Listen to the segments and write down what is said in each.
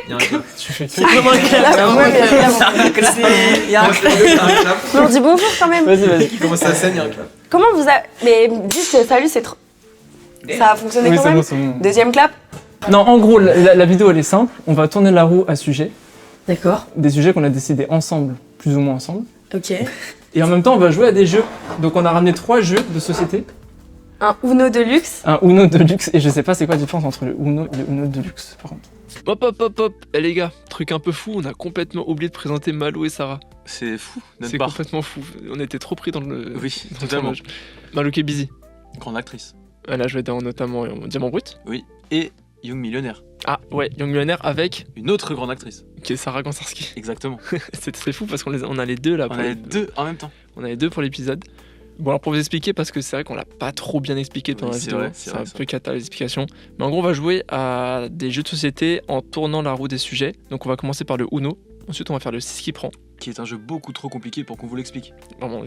Il y a un clap. Tu fais Comment un clap? Il y a un clap. Mais on dit bonjour quand même. Vas-y. Comment ça scène, il y a un clap. Comment vous a... Mais dites salut, c'est trop... Ça a fonctionné Oui, quand c'est même. bon, c'est bon. Deuxième clap. Non, en gros, la vidéo elle est simple. On va tourner la roue à sujets. D'accord. Des sujets qu'on a décidés ensemble, plus ou moins ensemble. Ok. Et en même temps, on va jouer à des jeux. Donc on a ramené 3 jeux de société. Un Uno de luxe. Un Uno Deluxe. Et je sais pas c'est quoi la différence entre le Uno et le Uno Deluxe, par contre. Hop. Eh les gars, truc un peu fou, on a complètement oublié de présenter Malo et Sarah. C'est fou, C'est complètement fou. On était trop pris dans le. Oui, dans le totalement. tournage. Malo qui est busy. Grande actrice. Elle a joué dans notamment Diamant Brut. Oui. Et Young Millionnaire. Ah ouais, Young Millionnaire avec Une autre grande actrice. qui est Sarah Gansarski. Exactement. C'est très fou parce on a les deux là. On pour a les- les deux en même temps. On a les deux pour l'épisode. Bon alors pour vous expliquer, parce que c'est vrai qu'on l'a pas trop bien expliqué pendant Oui, la c'est vidéo, vrai, c'est c'est un vrai, peu cata les explications. Mais en gros on va jouer à des jeux de société en tournant la roue des sujets. Donc on va commencer par le Uno, ensuite on va faire le 6 qui prend. Qui est un jeu beaucoup trop compliqué pour qu'on vous l'explique. Vraiment,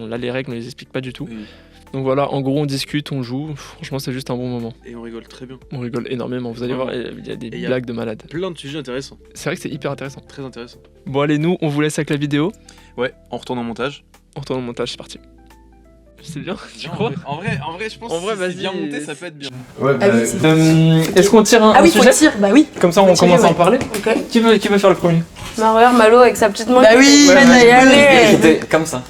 là les règles on les explique pas du tout. Oui. Donc voilà, en gros on discute, on joue, franchement c'est juste un bon moment. Et on rigole très bien. On rigole énormément, vous allez Vraiment. voir, il y a des Et il y a- blagues de malade. Plein de sujets intéressants. C'est vrai que c'est hyper intéressant. Très intéressants. Bon allez nous, on vous laisse avec la vidéo, Ouais, on retourne en montage. on retourne au montage, c'est parti. C'est bien, tu En crois vrai, en vrai, je pense En vrai, que si c'est vas-y. bien monté, ça peut être bien. Ouais, Ah oui, c'est- est-ce qu'on tire un, Ah un oui, faut sujet tirer. Bah oui. Comme ça on Faut tirer, commence à en ouais. parler. Ok. Qui veut faire le premier? Bah regarde Malo avec sa petite main. Bah oui, Elle va y aller. J'étais comme ça.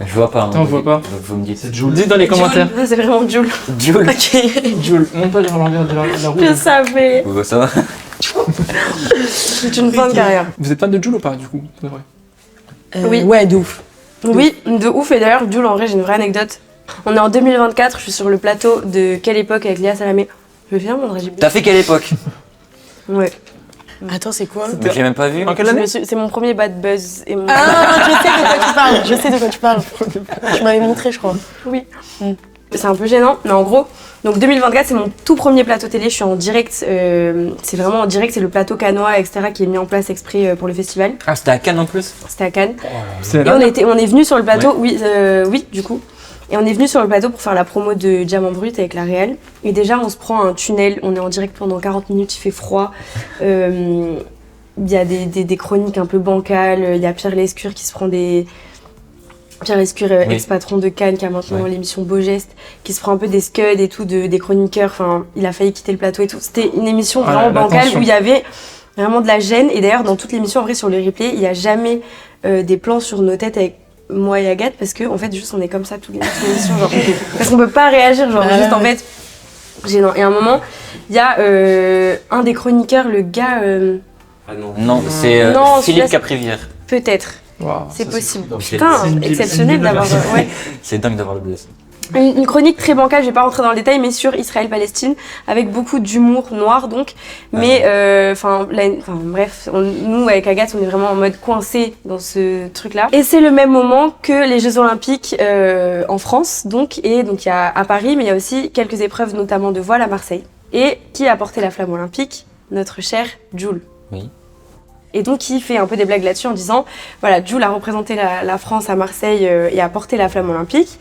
Je vois pas. hein, Attends, on voit pas. Donc vous me dites. C'est Jules. Dites dans les commentaires. Ça c'est vraiment Jules. Jules. Ok. Jules, monte pas vers l'envers de la roue. Je savais. Vous ça va? C'est une fin de carrière. Vous êtes fan de Jules ou pas du coup? C'est vrai. Oui. Ouais, de ouf. Oui, de ouf. Et d'ailleurs, Jules, en vrai, j'ai une vraie anecdote. On est en 2024, je suis sur le plateau de Quelle époque avec Léa Salamé. Je vais faire mon régime. T'as fait quelle époque? Ouais. Attends, c'est quoi? Mais j'ai même pas vu. En quelle année? C'est mon premier bad buzz. Et mon... Ah, je sais de quoi tu parles. Je sais de quoi tu parles. Tu m'avais montré, je crois. Oui. C'est un peu gênant, mais en gros, donc 2024, c'est mon tout premier plateau télé. Je suis en direct. C'est vraiment en direct, c'est le plateau cannois, etc., qui est mis en place exprès pour le festival. Ah, c'était à Cannes en plus? C'était à Cannes. C'est Et là. on est venu sur le plateau, oui, du coup. Et on est venu sur le plateau pour faire la promo de Diamant Brut avec la Réal. Et déjà, on se prend un tunnel, on est en direct pendant 40 minutes, il fait froid. Il y a des chroniques un peu bancales, il y a Pierre Lescure qui se prend des... Pierre Lescure, Oui. ex-patron de Cannes, qui a maintenant Ouais. l'émission Beau Geste, qui se prend un peu des scuds et tout, des chroniqueurs. Enfin, il a failli quitter le plateau et tout. C'était une émission Ah, vraiment la bancale tension. où il y avait vraiment de la gêne. Et d'ailleurs, dans toute l'émission, en vrai, sur le replay, il n'y a jamais des plans sur nos têtes avec moi et Agathe, parce que en fait, juste on est comme ça toute l'émission, genre, parce qu'on peut pas réagir, genre, juste en fait, gênant. Et à un moment, il y a un des chroniqueurs, le gars, Non, c'est Non, celui-là, Philippe c'est- Caprivière. peut-être, Waouh. c'est possible. c'est- Putain, c'est une Bible, exceptionnel c'est une Bible. d'avoir. Ouais. C'est dingue d'avoir le bless. Une chronique très bancale, je vais pas rentrer dans le détail, mais sur Israël-Palestine, avec beaucoup d'humour noir donc. Mais, enfin, bref, nous avec Agathe, on est vraiment en mode coincé dans ce truc-là. Et c'est le même moment que les Jeux Olympiques en France, donc. Et donc il y a à Paris, mais il y a aussi quelques épreuves, notamment de voile à Marseille. Et qui a porté la flamme olympique? Notre cher Jules. Oui. Et donc il fait un peu des blagues là-dessus en disant, voilà, Jules a représenté la France à Marseille et a porté la flamme olympique.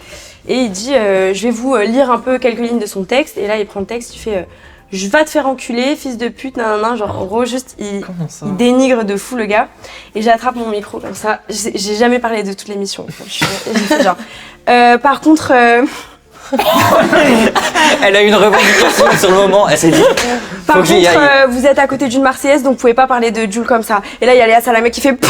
Et il dit, je vais vous lire un peu quelques lignes de son texte. Et là, il prend le texte, il fait, je vais te faire enculer, fils de pute, nanana. Genre, en gros, juste, Comment ça? il dénigre de fou le gars. Et j'attrape mon micro comme ça. J'ai jamais parlé de toute l'émission. J'ai fait genre, par contre, Elle a eu une revendication sur le moment. Elle s'est dit. par Faut que j'y contre, aille. vous êtes à côté d'une Marseillaise, donc vous pouvez pas parler de Jules comme ça. Et là, il y a Léa Salamé qui fait, Pouh,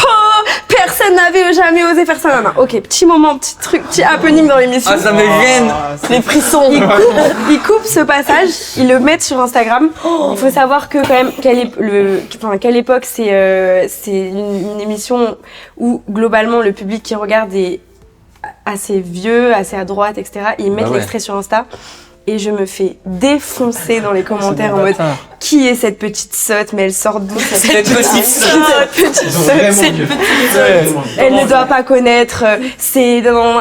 personne n'avait jamais osé faire ça, nanana. Ok, petit moment, petit truc, petit happening dans l'émission. Ah, ça me gêne. Les frissons. Il coupe ce passage, il le met sur Instagram. Il faut savoir que quand même, Quelle époque, c'est une émission où globalement le public qui regarde est assez vieux, assez à droite, etc. Ils mettent ouais. l'extrait sur Insta. Et je me fais défoncer dans les commentaires en mode bâtard. qui est cette petite sotte, mais elle sort d'où cette Cette petite sotte. petite sotte, cette elle ne doit pas connaître,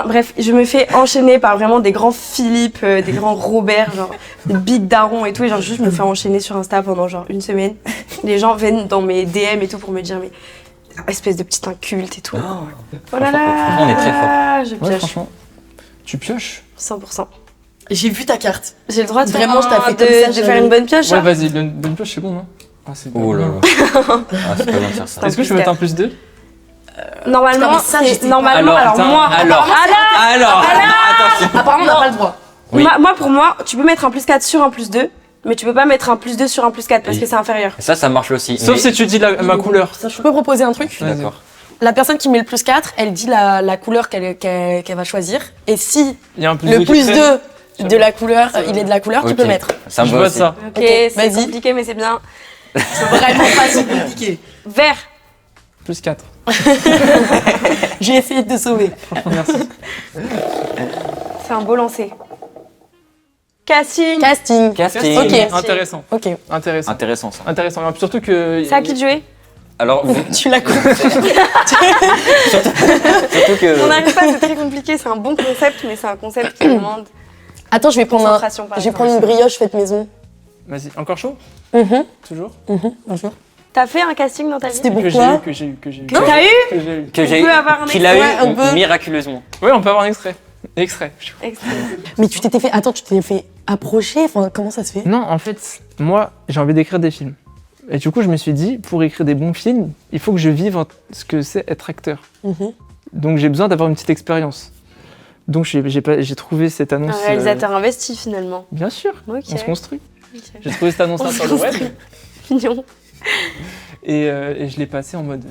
bref, je me fais enchaîner par vraiment des grands Philippe, des grands Robert, genre des big darons et tout, et genre juste je me fais enchaîner sur Insta pendant genre une semaine. Les gens viennent dans mes DM et tout pour me dire mais espèce de petit inculte et tout. Oh là là, Franchement, on est très fort. je Ouais, pioche, franchement. Tu pioches? 100%. J'ai vu ta carte. J'ai le droit de Vraiment, faire, je t'ai fait comme ça, de j'avais- faire une bonne pioche. Ouais, hein. vas-y, bonne pioche, c'est bon, non? Ah, c'est Oh là bien. là. Ah, c'est pas bien de faire ça. Est-ce que je peux mettre un plus 2? Normalement, Putain, mais ça, c'est je sais pas. normalement. Alors, attends, moi, alors, attention. Apparemment, on n'a pas le droit. Oui. pour moi, tu peux mettre un plus 4 sur un plus 2, mais tu peux pas mettre un plus 2 sur un plus 4 parce Oui. que c'est inférieur. Ça marche aussi. Sauf mais- si tu dis ma couleur. Je peux proposer un truc? Je suis d'accord. La personne qui met le plus 4, elle dit la couleur qu'elle va choisir. Et si Il y a un plus le 2 plus 2 de la couleur, il est de la couleur, tu Ok. peux mettre. Ça me Je va vois aussi. ça. Ok, Ok, c'est vas-y. compliqué, mais c'est bien. C'est vraiment pas si compliqué. Vert. Plus 4. J'ai essayé de te sauver. Merci. C'est un beau lancer. Casting. Casting. Casting. Ok. Intéressant. Ok. Intéressant. Intéressant ça. Intéressant. Mais surtout que. C'est à qui de jouer? Alors, Tu l'as compris. surtout que. On n'arrive pas, c'est très compliqué. C'est un bon concept, mais c'est un concept qui demande Attends, je vais prendre concentration. par Je vais exemple. prendre une brioche faite maison. Vas-y, encore chaud? Mhm. Toujours? Bonjour. T'as fait un casting dans ta vie? C'était Que j'ai pourquoi eu, que j'ai eu, que j'ai eu. T'as eu? Que j'ai eu. Que On j'ai peut avoir un qu'il a extrait, on eu peut. miraculeusement. Oui, on peut avoir un extrait. Extrait. Extrait. Mais tu t'étais fait. Attends, tu t'es fait approcher. Enfin, comment ça se fait? Non, en fait, moi, j'ai envie d'écrire des films. Et du coup, je me suis dit, pour écrire des bons films, il faut que je vive ce que c'est être acteur. Mhm. Donc, j'ai besoin d'avoir une petite expérience. Donc, j'ai trouvé cette annonce. Un réalisateur investi finalement. Bien sûr, Ok. on se construit. Ok. J'ai trouvé cette annonce-là On sur se le web construit. Mignon. et je l'ai passé en mode.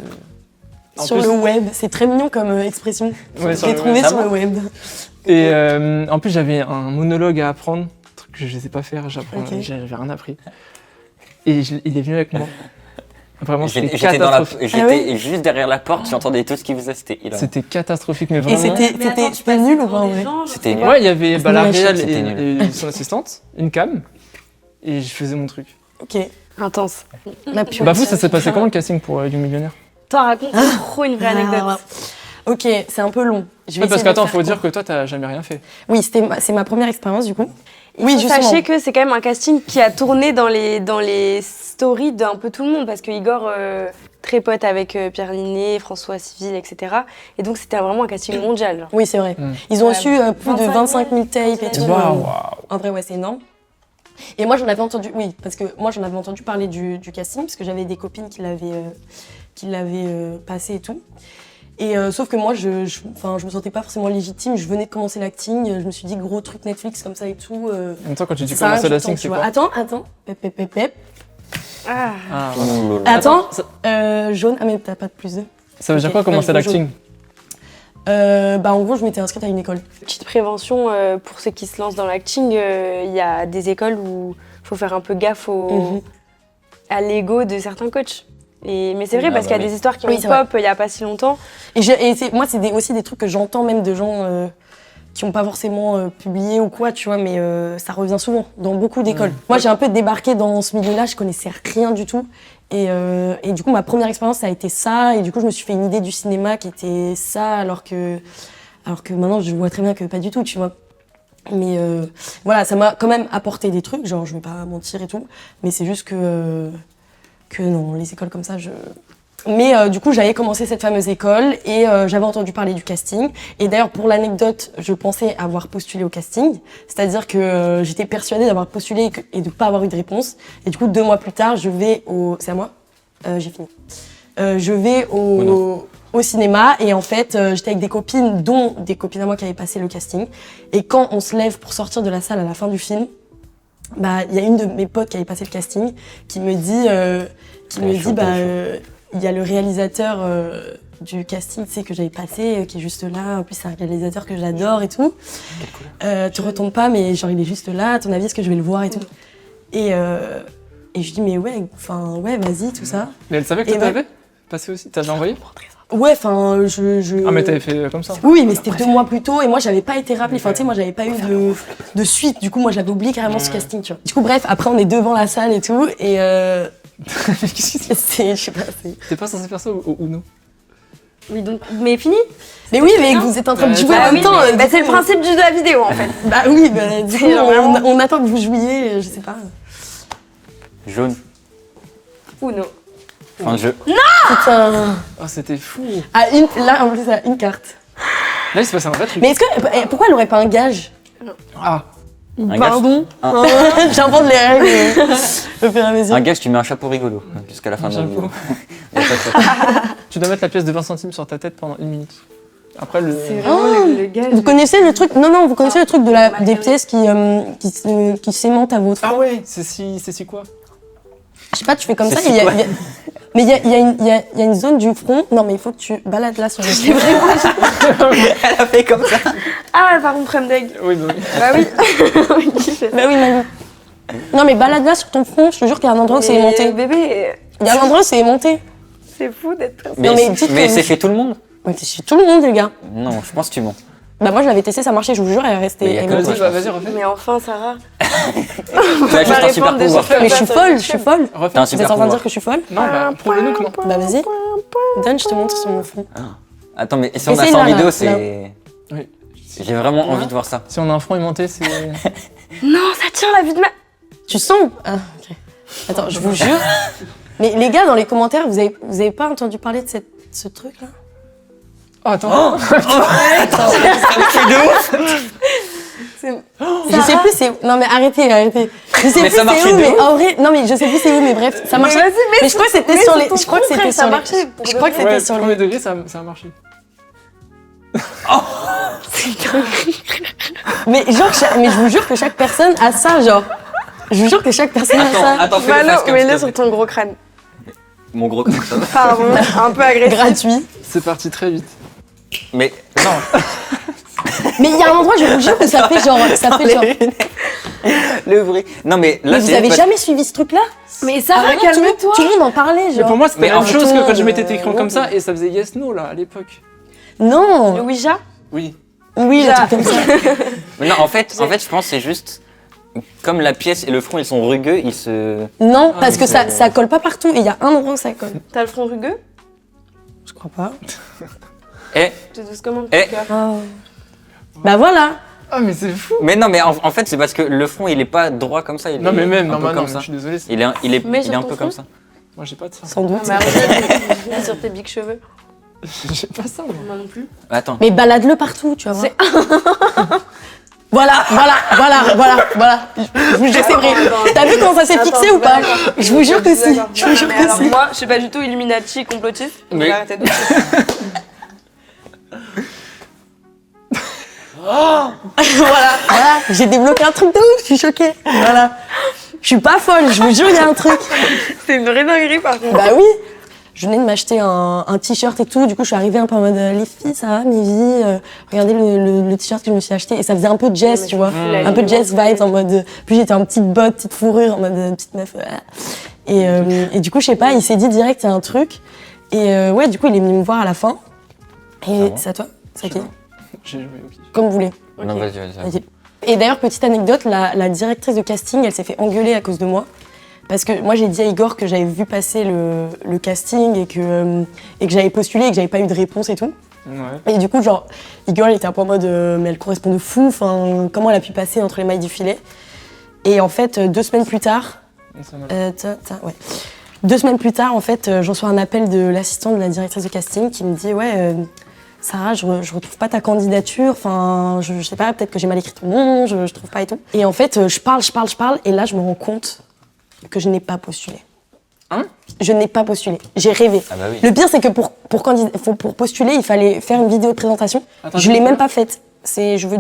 En Sur plus- le web, c'est très mignon comme expression. Ouais, Je sur l'ai le trouvé web. sur le web. Et en plus, j'avais un monologue à apprendre, truc que je ne sais pas faire, Ok. j'avais rien appris. Et il est venu avec moi. Vraiment, c'était J'étais dans la, catastrophique. Ah ouais juste derrière la porte, j'entendais tout ce qui vous c'était hilarant. C'était catastrophique, mais Et vraiment. c'était nul ou pas en vrai? C'était nul. Ouais, il y avait la Ouais, réal c'était et son assistante, une cam, et je faisais mon truc. Ok. Intense. La pure. Bah vous, ça s'est passé comment le casting pour You Millionnaire? Toi, raconte trop une vraie anecdote. Ah, ok, c'est un peu long. Je vais Ouais, parce essayer de qu'attends, faire faut dire court. que toi, t'as jamais rien fait. Oui, c'est ma première expérience du coup. Oui, justement. sachez que c'est quand même un casting qui a tourné dans les stories d'un peu tout le monde parce que Igor, très pote avec Pierre Linné, François Civil, etc. Et donc c'était vraiment un casting mondial. Oui, c'est vrai. Mm. Ils ont Ouais. reçu plus de 25 000 tapes et tout. Waouh. En vrai, ouais, c'est énorme. Et moi, j'en avais entendu, oui, parce que moi, j'en avais entendu parler du casting, parce que j'avais des copines qui l'avaient passé et tout. Et sauf que moi, je me sentais pas forcément légitime. Je venais de commencer l'acting. Je me suis dit, gros truc Netflix comme ça et tout. En même temps, quand tu dis ça, commencer je la tente, scène, tu c'est vois. quoi? Attends. Pep. Ah. Ah, Ouh là là. Attends. ça, Jaune. Ah, mais t'as pas de plus 2. ça veut dire Ok, quoi commencer ouais, il faut l'acting? Bah, en gros, je m'étais inscrite à une école. Petite prévention pour ceux qui se lancent dans l'acting, il y a des écoles où il faut faire un peu gaffe Mhm. à l'ego de certains coachs. Mais c'est vrai Ah parce bah qu'il y a oui. des histoires qui Oui, ont c'est vrai. pop il y a pas si longtemps. Moi, c'est aussi des trucs que j'entends même de gens qui n'ont pas forcément publié ou quoi, tu vois, mais ça revient souvent dans beaucoup d'écoles. Moi, j'ai un peu débarqué dans ce milieu-là, je connaissais rien du tout. Et du coup, ma première expérience, ça a été ça. Et du coup, je me suis fait une idée du cinéma qui était ça, alors que maintenant, je vois très bien que pas du tout, tu vois. Mais voilà, ça m'a quand même apporté des trucs, genre, je vais pas mentir et tout. Mais c'est juste que non, les écoles comme ça, Mais du coup, j'avais commencé cette fameuse école et j'avais entendu parler du casting. Et d'ailleurs, pour l'anecdote, je pensais avoir postulé au casting. C'est-à-dire que j'étais persuadée d'avoir postulé et de ne pas avoir eu de réponse. Et du coup, 2 mois plus tard, je vais au... C'est à moi J'ai fini. Je vais au cinéma et en fait, j'étais avec des copines, dont des copines à moi qui avaient passé le casting. Et quand on se lève pour sortir de la salle à la fin du film, bah, il y a une de mes potes qui avait passé le casting qui me dit... il y a le réalisateur du casting, tu sais, que j'avais passé, qui est juste là. En plus, c'est un réalisateur que j'adore et tout. Tu retombes pas, mais genre, il est juste là. À ton avis, est-ce que je vais le voir et tout? Et je dis, mais ouais, vas-y, tout ça. Mais elle savait que Et toi ouais. t'avais passé aussi? T'avais envoyé? Ouais, enfin, je... Ah, mais t'avais fait comme ça? Oui, mais c'était 2 mois plus tôt et moi, j'avais pas été rappelée. Enfin, tu sais, moi, j'avais pas eu de suite. Du coup, moi, j'avais oublié carrément ce casting, tu vois. Du coup, bref, après, on est devant la salle et tout. Et Qu'est-ce qui se passe? je sais pas, c'est... T'es pas censé faire ça au Uno? Oui, donc, mais fini. Mais oui, mais vous êtes en train de jouer en même temps. Bah, c'est le principe du de la vidéo en fait. Bah oui, bah, du coup, C'est vraiment- on attend que vous jouiez, je sais pas. Jaune. Ou non. Fin de jeu. Putain. Oh, c'était fou. Là, en plus, à une carte. Là, il se passait un vrai truc. Mais est-ce que... Pourquoi elle aurait pas un gage? Ah, gage, Pardon un- J'invente les règles au fur et à mesure. un gage, tu mets un chapeau rigolo jusqu'à la fin de la Un vidéo. Tu dois mettre la pièce de 20 centimes sur ta tête pendant 1 minute. Après, C'est vraiment le gars. Vous connaissez le truc Non, vous connaissez le truc des pièces qui s'aimantent à votre front. Ah ouais, c'est si quoi? Je sais pas, tu fais comme ça. C'est Et il y a- quoi il y a- Mais il y a une zone du front. Non, mais il faut que tu balades là sur le front. Elle a fait comme ça. Ah, par contre, Prem Deg. Oui, bah oui. Bah oui. Qui fait ça? Bah oui, Manu. Non, mais balade là sur ton front. Je te jure qu'il y a un endroit où c'est Mais aimanté. Bébé, Il y a un endroit où c'est aimanté. c'est fou d'être comme ça. Mais, Non, mais dites mais que- c'est chez tout le monde. Mais c'est chez tout le monde, les gars. Non, je pense que tu mens. Bah moi, je l'avais testé, ça marchait. Je vous jure, elle est restée Mais il y a que aimantée. toi, Vas-y, vas-y, refais. Mais enfin, Sarah. Tu as juste un super répondre des pouvoir. choses. Mais je suis folle, je suis folle. Refais. T'as un Vous êtes super en train de pouvoir. dire que je suis folle? Non, bah, prouve-le-nous que non. Bah vas-y. Donne, je te montre sur mon front. Attends, mais si on a Essaye ça en là, vidéo, là. c'est. Oui. J'ai vraiment envie de voir ça. Si on a un front aimanté, c'est. Non, ça tient la vie de ma. Tu sens ou- Ah, ok. Attends, je vous jure. Mais les gars, dans les commentaires, vous avez pas entendu parler de ce truc-là? Oh, attends. Je sais plus c'est... Non mais arrêtez. Je sais Mais plus ça marchait c'est où, de mais ouf. en vrai... Non mais je sais plus c'est où, mais bref, ça marchait. vas-y, Mais je crois que c'était sur les... Je crois que c'était ça sur les... marchait pour Je de crois que vrai. c'était Ouais, sur premier les... degré, ça a marché. Mais genre, mais je vous jure que chaque personne a ça, genre. Je vous jure que chaque personne a ça. Attends, fais-le Bah face non, comme mets-le ça. sur ton gros crâne. Mon gros comme ça. Pardon, un peu agressif. Gratuit. C'est parti très vite. Mais non, Mais il y a un endroit, je vous jure que ça fait genre... Ça fait genre... le vrai. Non, mais là, Mais vous avez jamais suivi ce truc-là? Mais Sarah, Vraiment, tout le monde- calme-toi. Tout le monde en parlait, Mais genre. pour moi, c'était Mais la même en chose même que temps, quand je mettais tes crayons ouais. comme ça et ça faisait yes no là à l'époque. Non. Le Ouija. Oui. Oui, le truc comme ça. Mais non, en fait, je pense que c'est juste. Comme la pièce et le front, ils sont rugueux, ils se. Non, parce que c'est- ça colle pas partout. Et il y a un endroit où ça colle. T'as le front rugueux? Je crois pas. Eh, Tu douces comment Eh. Bah voilà. Ah, mais c'est fou. mais non, mais en fait, c'est parce que le front, il est pas droit comme ça. Il Non, est mais même, un peu normalement, comme je ça. suis désolé. Il est Mais sur un ton peu front comme ça. Moi, j'ai pas de ça. Sans doute. Mais arrête sur tes big cheveux. J'ai pas ça, moi. Moi non plus. Attends. Mais balade-le partout, tu vas voir. Voilà. Je vous jure que c'est vrai. T'as vu comment ça s'est fixé ou pas? Je vous jure que si. Je vous jure Mais que alors si. moi, je suis pas du tout Illuminati complotiste. Donc Mais- arrêtez de Voilà. J'ai débloqué un truc de ouf, je suis choquée. Voilà. Je suis pas folle, je vous jure, il y a un truc. C'est une vraie dinguerie par contre. Bah oui. Je venais de m'acheter un t-shirt et tout, du coup je suis arrivée un peu en mode les filles, ça va, mes vies, regardez le t-shirt que je me suis acheté et ça faisait un peu jazz, tu vois, un peu jazz vibes en mode, puis j'étais en petite botte, petite fourrure, en mode petite meuf, et du coup je sais pas, il s'est dit direct il y a un truc, et ouais du coup il est venu me voir à la fin, et bon c'est à toi, c'est à qui? J'ai joué au pif. Comme vous voulez. Non, vas-y. Ok. Et d'ailleurs, petite anecdote, la directrice de casting, elle s'est fait engueuler à cause de moi. Parce que moi, j'ai dit à Igor que j'avais vu passer le casting et que j'avais postulé et que j'avais pas eu de réponse et tout. Ouais. Et du coup, genre, Igor, il était un peu en mode mais elle correspond de fou, enfin, comment elle a pu passer entre les mailles du filet. Et en fait, 2 semaines plus tard, Et ça m'a- ouais. 2 semaines plus tard, en fait, je reçois un appel de l'assistante de la directrice de casting qui me dit ouais, Sarah, je retrouve pas ta candidature, enfin, je sais pas, peut-être que j'ai mal écrit ton nom, je trouve pas et tout. Et en fait, je parle, et là, je me rends compte que je n'ai pas postulé. Hein? Je n'ai pas postulé. J'ai rêvé. Ah bah oui. Le pire, c'est que pour postuler, il fallait faire une vidéo de présentation. Attends, Je l'ai tu même peux pas faite. Je veux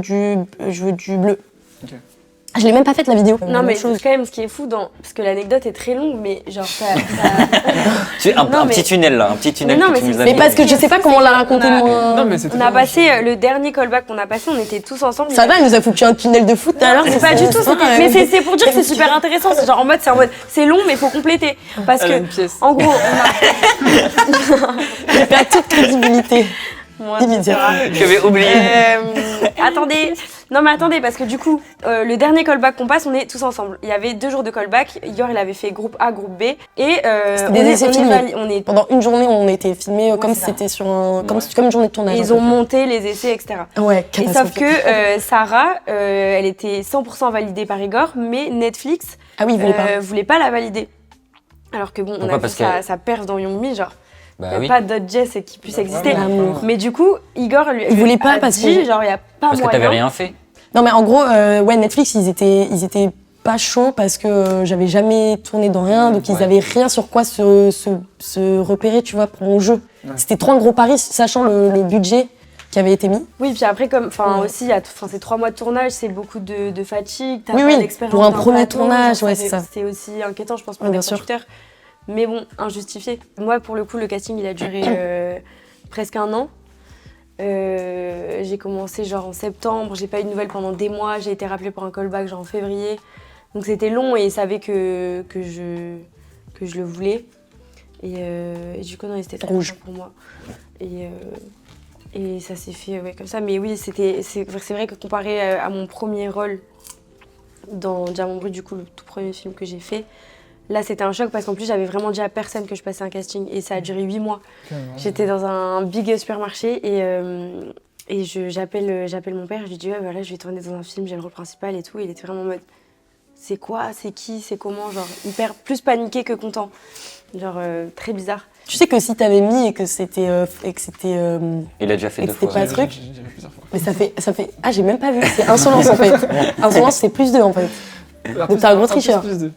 du bleu. Ok. Je l'ai même pas faite la vidéo. Non mais Même chose. quand même ce qui est fou parce que l'anecdote est très longue mais genre Tu un Non, mais- petit tunnel là, un petit tunnel Mais non, que mais tu nous c'est- as Mais mis. parce que je sais pas comment on l'a raconté On a- moi. Non, mais c'était on a passé le dernier callback qu'on a passé, on était tous ensemble. Ça va, il nous a foutu un tunnel de foot tout à l'heure. C'est pas du tout, mais c'est pour dire que c'est super intéressant. C'est genre en mode, c'est long, mais faut compléter. Parce Elle a que, une pièce. en gros, on Il perd toute crédibilité. a. Immédiatement. J'avais oublié. Attendez, non mais attendez, parce que du coup, le dernier callback qu'on passe, on est tous ensemble. Il y avait 2 jours de callback. Igor, il avait fait groupe A, groupe B. Et on des essais filmés. on est Pendant une journée, on était filmés comme si c'est ça. c'était sur un, comme une journée de tournage. ils ont monté les essais, etc. Ouais, Et sauf catastrophique. que Sarah, elle était 100% validée par Igor, mais Netflix Ah oui, il voulait pas. voulait pas la valider. Alors que bon, on Pourquoi? a vu Parce que- sa perf dans Young Me, genre, il Bah n'y a oui. pas d'autre Jess qui puisse exister. L'amour. Mais du coup, Igor lui Il voulait pas a parce dit, que- genre, il n'y a pas Parce que moyen. t'avais rien fait. Non, mais en gros, ouais, Netflix, ils étaient pas chauds parce que j'avais jamais tourné dans rien, donc ils avaient rien sur quoi se repérer, tu vois, pour mon jeu. Ouais. C'était trop un gros pari, sachant le budget qui avait été mis. Oui, puis après, comme, Ouais. aussi, c'est 3 mois de tournage, c'est beaucoup de fatigue. T'as Oui, pas oui, d'expérience pour un d'un premier plateau, tournage, genre, ouais, c'est ça. C'était aussi inquiétant, je pense, pour Ouais, les bien sûr. producteurs. Mais bon, injustifié. Moi, pour le coup, le casting, il a duré presque 1 an. J'ai commencé genre en septembre, j'ai pas eu de nouvelles pendant des mois, j'ai été rappelée pour un callback genre en février. Donc c'était long et ils savaient que je le voulais. Et du coup, non, c'était très Rouge. important pour moi. Et ça s'est fait ouais, comme ça. Mais oui, c'est vrai que comparé à mon premier rôle dans Diamant Brut, du coup, le tout premier film que j'ai fait, là, c'était un choc parce qu'en plus, j'avais vraiment dit à personne que je passais un casting. Et ça a duré 8 mois. J'étais dans un big supermarché et j'appelle mon père. Je lui dis, ouais, voilà, je vais tourner dans un film, j'ai le rôle principal et tout. Et il était vraiment en mode, c'est quoi, c'est qui, c'est comment, genre hyper plus paniqué que content. Genre très bizarre. Tu sais que si t'avais mis et que c'était Il a déjà fait Et 2 c'était fois. pas- truc. J'ai déjà fait plusieurs fois. mais ça fait ah, j'ai même pas vu, c'est insolence en fait. Insolence c'est +2 en fait. Donc t'es un gros tricheur. Plus deux.